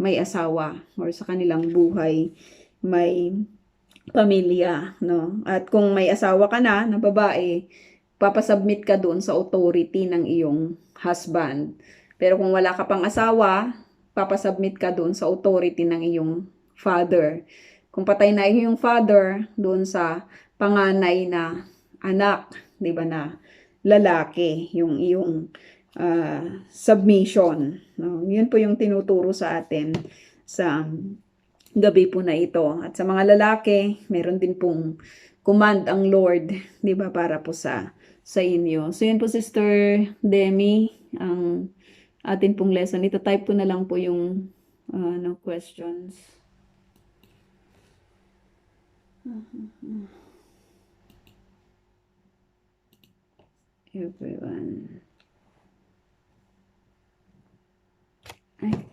Speaker 1: may asawa or sa kanilang buhay may pamilya, no? At kung may asawa ka na babae, papasubmit ka doon sa authority ng iyong husband. Pero kung wala ka pang asawa, papasubmit ka doon sa authority ng iyong father. Kung patay na yung father doon sa panganay na anak, 'di ba, na lalaki, yung iyong submission. No? Yun po yung tinuturo sa atin sa gabi po na ito. At sa mga lalaki, meron din pong command ang Lord, 'di ba, para po sa inyo. So yun po, Sister Demi, ang atin pong lesson. Ito type ko na lang po yung no questions. Everyone. Ay.